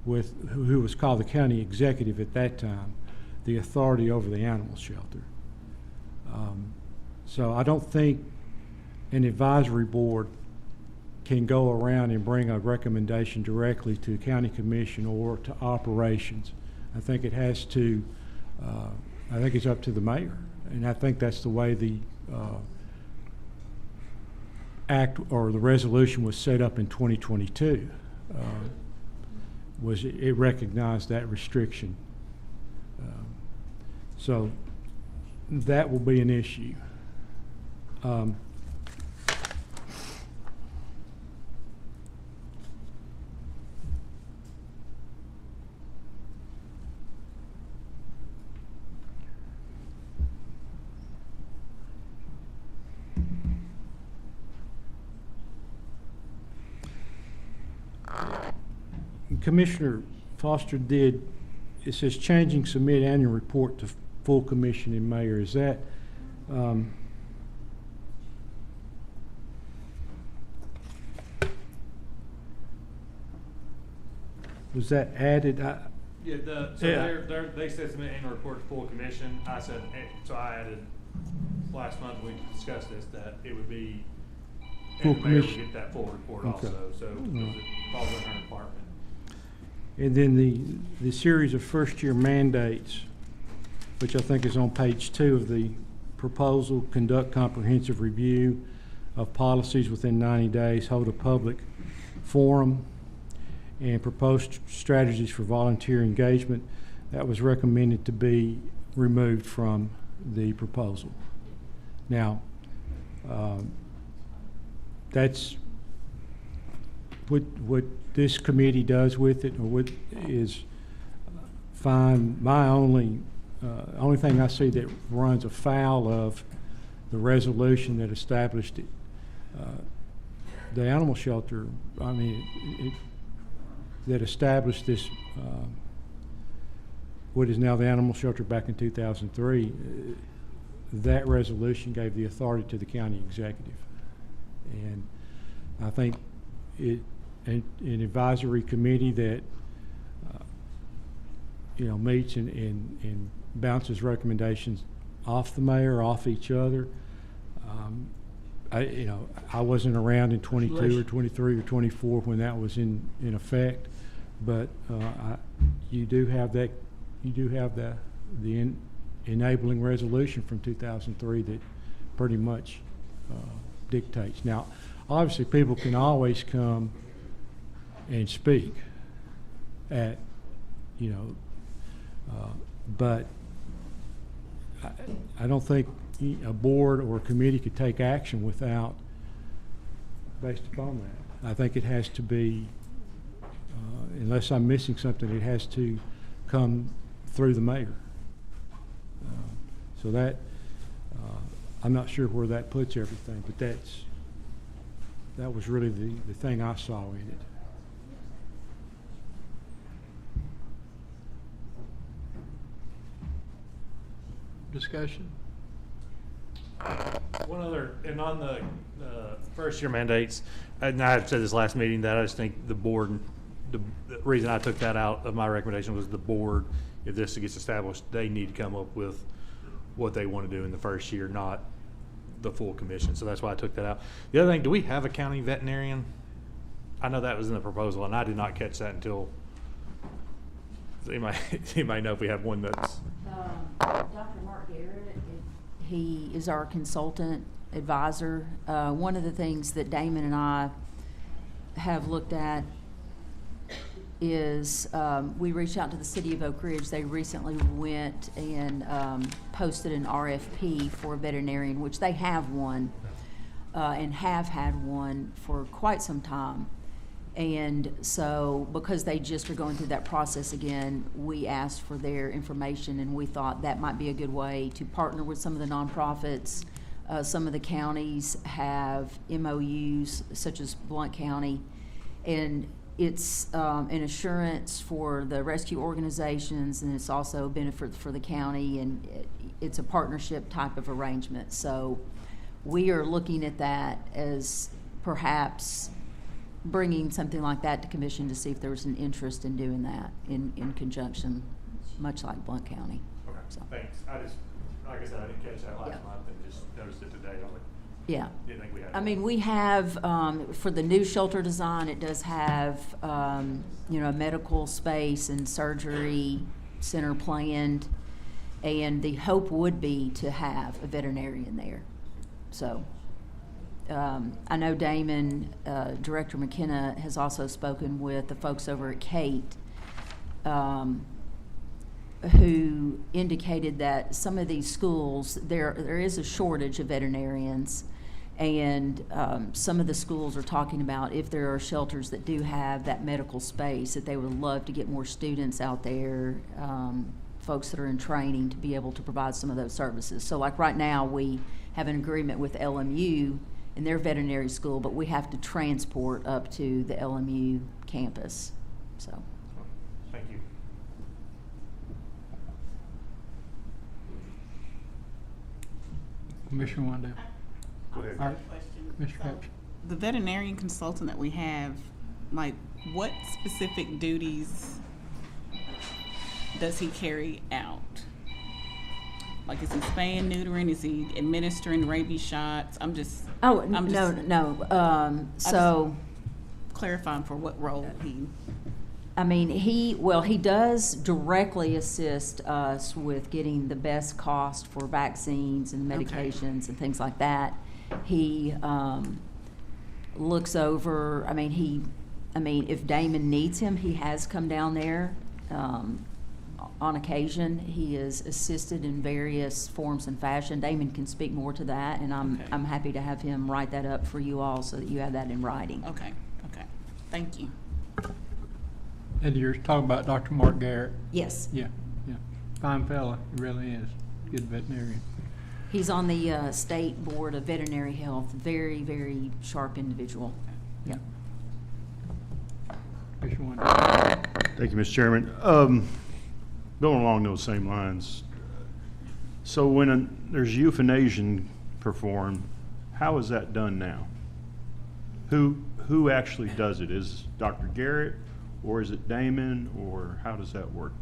with who was called the county executive at that time, the authority over the animal shelter. So I don't think an advisory board can go around and bring a recommendation directly to the county commission or to operations. I think it has to, I think it's up to the mayor. And I think that's the way the act or the resolution was set up in 2022. Was it recognized that restriction. So that will be an issue. Commissioner Foster did, it says changing submit annual report to full commission and mayor. Is that, was that added? Yeah, they said submit annual report to full commission. I said, so I added, last month we discussed this, that it would be, Full and the mayor would commission. get that full report Okay. also, so it falls in her department. And then the series of first-year mandates, which I think is on page 2 of the proposal, conduct comprehensive review of policies within 90 days, hold a public forum, and propose strategies for volunteer engagement. That was recommended to be removed from the proposal. Now, that's what this committee does with it, or what is fine. My only thing I see that runs afoul of the resolution that established it, the animal shelter, I mean, that established this, what is now the animal shelter back in 2003, that resolution gave the authority to the county executive. And I think an advisory committee that meets and bounces recommendations off the mayor, off each other. I wasn't around in 22 or 23 or 24 when that was in effect, but you do have that. You do have the enabling resolution from 2003 that pretty much dictates. Now, obviously, people can always come and speak at, but I don't think a board or a committee could take action without, based upon that. I think it has to be, unless I'm missing something, it has to come through the mayor. So that, I'm not sure where that puts everything, but that was really the thing I saw in it. discussion? One other, and on the first year mandates, and I said this last meeting, that I just think the board, the reason I took that out of my recommendation was the board, if this gets established, they need to come up with what they want to do in the first year, not the full commission. So that's why I took that out. The other thing, do we have a county veterinarian? I know that was in the proposal, and I did not catch that until, you might know if we have one that's. Dr. Mark Garrett, he is our consultant advisor. One of the things that Damon and I have looked at is we reached out to the city of Oak Ridge. They recently went and posted an RFP for a veterinarian, which they have one and have had one for quite some time. And so because they just are going through that process again, we asked for their information, and we thought that might be a good way to partner with some of the nonprofits. Some of the counties have MOUs, such as Blount County, and it's an assurance for the rescue organizations, and it's also a benefit for the county, and it's a partnership type of arrangement. So we are looking at that as perhaps bringing something like that to commission to see if there was an interest in doing that in conjunction, much like Blount County. Okay, so. Thanks. Like I said, I didn't catch that last month and just noticed it today. Yeah. Didn't think we had. I mean, we have, for the new shelter design, it does have, a medical space and surgery center planned, and the hope would be to have a veterinarian there. So I know Damon, Director McKenna, has also spoken with the folks over at Kate, who indicated that some of these schools, there is a shortage of veterinarians, and some of the schools are talking about if there are shelters that do have that medical space, that they would love to get more students out there, folks that are in training, to be able to provide some of those services. So like right now, we have an agreement with LMU in their veterinary school, but we have to transport up to the LMU campus. So. Thank you. Commissioner Wanda. Go ahead. All right. Mr. Capps. The veterinarian consultant that we have, like, what specific duties does he carry out? Like, is he spaying, neutering? Is he administering rabies shots? I'm just clarifying for what role he. I mean, he does directly assist us with getting the best cost for vaccines and medications and things like that. He looks over. If Damon needs him, he has come down there on occasion. He has assisted in various forms and fashion. Damon can speak more to that, and I'm happy to have him write that up for you all so that you have that in writing. Okay. Thank you. And you're talking about Dr. Mark Garrett? Yes. Yeah. Fine fella, he really is. Good veterinarian. He's on the State Board of Veterinary Health. Very, very sharp individual. Yeah. Commissioner Wanda. Thank you, Mr. Chairman. Going along those same lines, so when there's euthanasia performed, how is that done now? Who actually does it? Is Dr. Garrett, or is it Damon, or how does that work?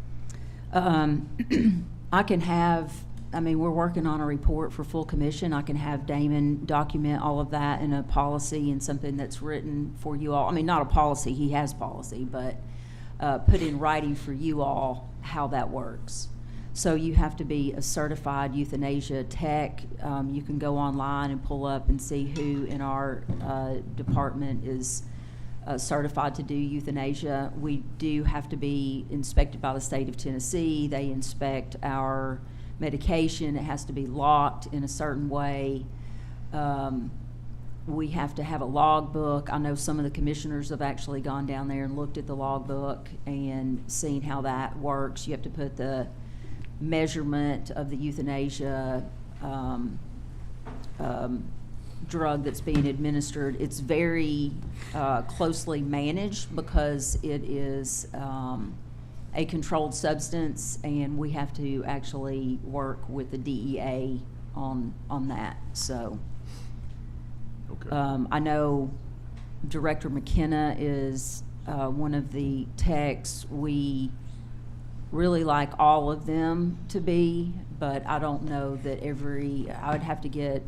We're working on a report for full commission. I can have Damon document all of that in a policy and something that's written for you all. I mean, not a policy, he has policy, but put in writing for you all how that works. So you have to be a certified euthanasia tech. You can go online and pull up and see who in our department is certified to do euthanasia. We do have to be inspected by the state of Tennessee. They inspect our medication. It has to be locked in a certain way. We have to have a logbook. I know some of the commissioners have actually gone down there and looked at the logbook and seen how that works. You have to put the measurement of the euthanasia drug that's being administered. It's very closely managed because it is a controlled substance, and we have to actually work with the DEA on that. So Okay. I know Director McKenna is one of the techs. We really like all of them to be, but I don't know that I would have to get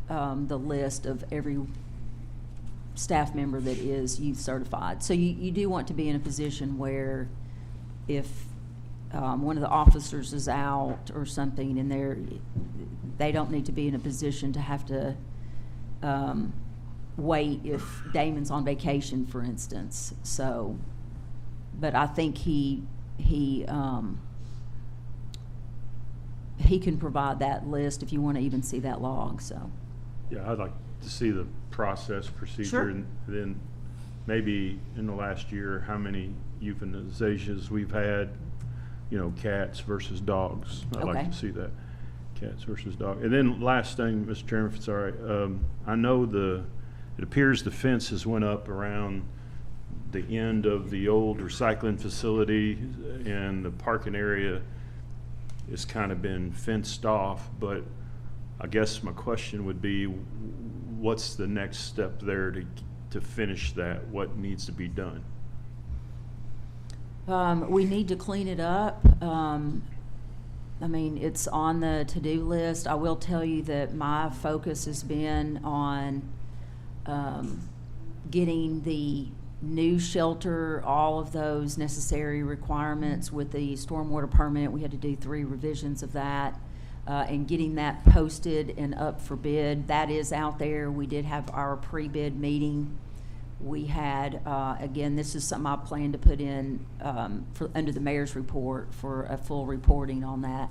the list of every staff member that is youth certified. So you do want to be in a position where if one of the officers is out or something and they don't need to be in a position to have to wait if Damon's on vacation, for instance. So, but I think he can provide that list if you want to even see that log. So, Yeah, I'd like to see the process, procedure, Sure. and then maybe in the last year, how many euthanizations we've had, cats versus dogs. I'd like Okay. to see that, cats versus dogs. And then last thing, Mr. Chairman, if it's all right, I know it appears the fence has went up around the end of the old recycling facility, and the parking area has kind of been fenced off, but I guess my question would be, what's the next step there to finish that? What needs to be done? we need to clean it up. I mean, it's on the to-do list. I will tell you that my focus has been on getting the new shelter, all of those necessary requirements with the stormwater permit. We had to do 3 revisions of that, and getting that posted and up for bid. That is out there. We did have our pre-bid meeting. We had, again, this is something I plan to put in under the mayor's report for a full reporting on that.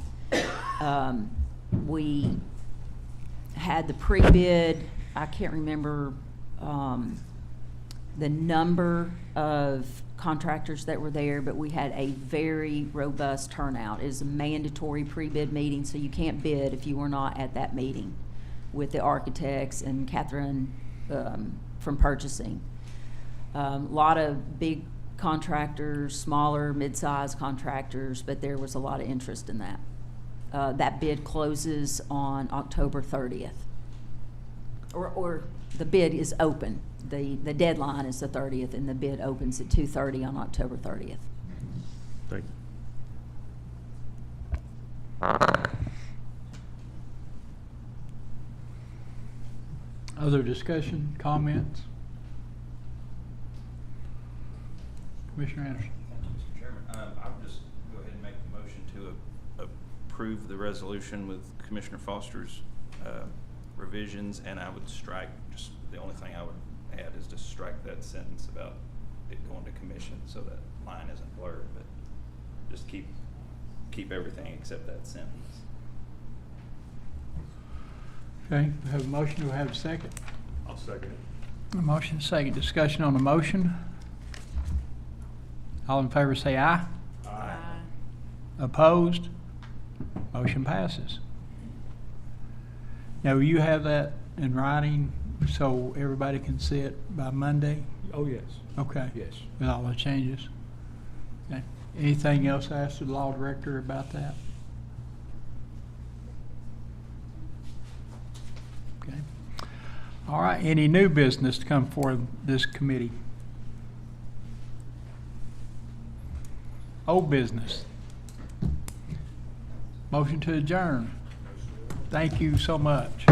We had the pre-bid. I can't remember the number of contractors that were there, but we had a very robust turnout. It is a mandatory pre-bid meeting, so you can't bid if you were not at that meeting with the architects and Catherine from purchasing. A lot of big contractors, smaller, mid-sized contractors, but there was a lot of interest in that. That bid closes on October 30th. Or the bid is open. The deadline is the 30th, and the bid opens at 2:30 on October 30th. Thank you. Other discussion, comments? Commissioner Anderson. Thank you, Mr. Chairman. I'll just go ahead and make the motion to approve the resolution with Commissioner Foster's revisions, and I would strike, just the only thing I would add is to strike that sentence about it going to commission, so that line isn't blurred, but just keep everything except that sentence. Okay, we have a motion. Do we have a second? I'll second it. A motion, second. Discussion on the motion. All in favor say aye. Aye. Opposed? Motion passes. Now, will you have that in writing so everybody can see it by Monday? Oh, yes. Okay. Yes. With all the changes? Okay. Anything else to ask the law director about that? Okay. All right, any new business to come for this committee? Old business? Motion to adjourn. Thank you so much.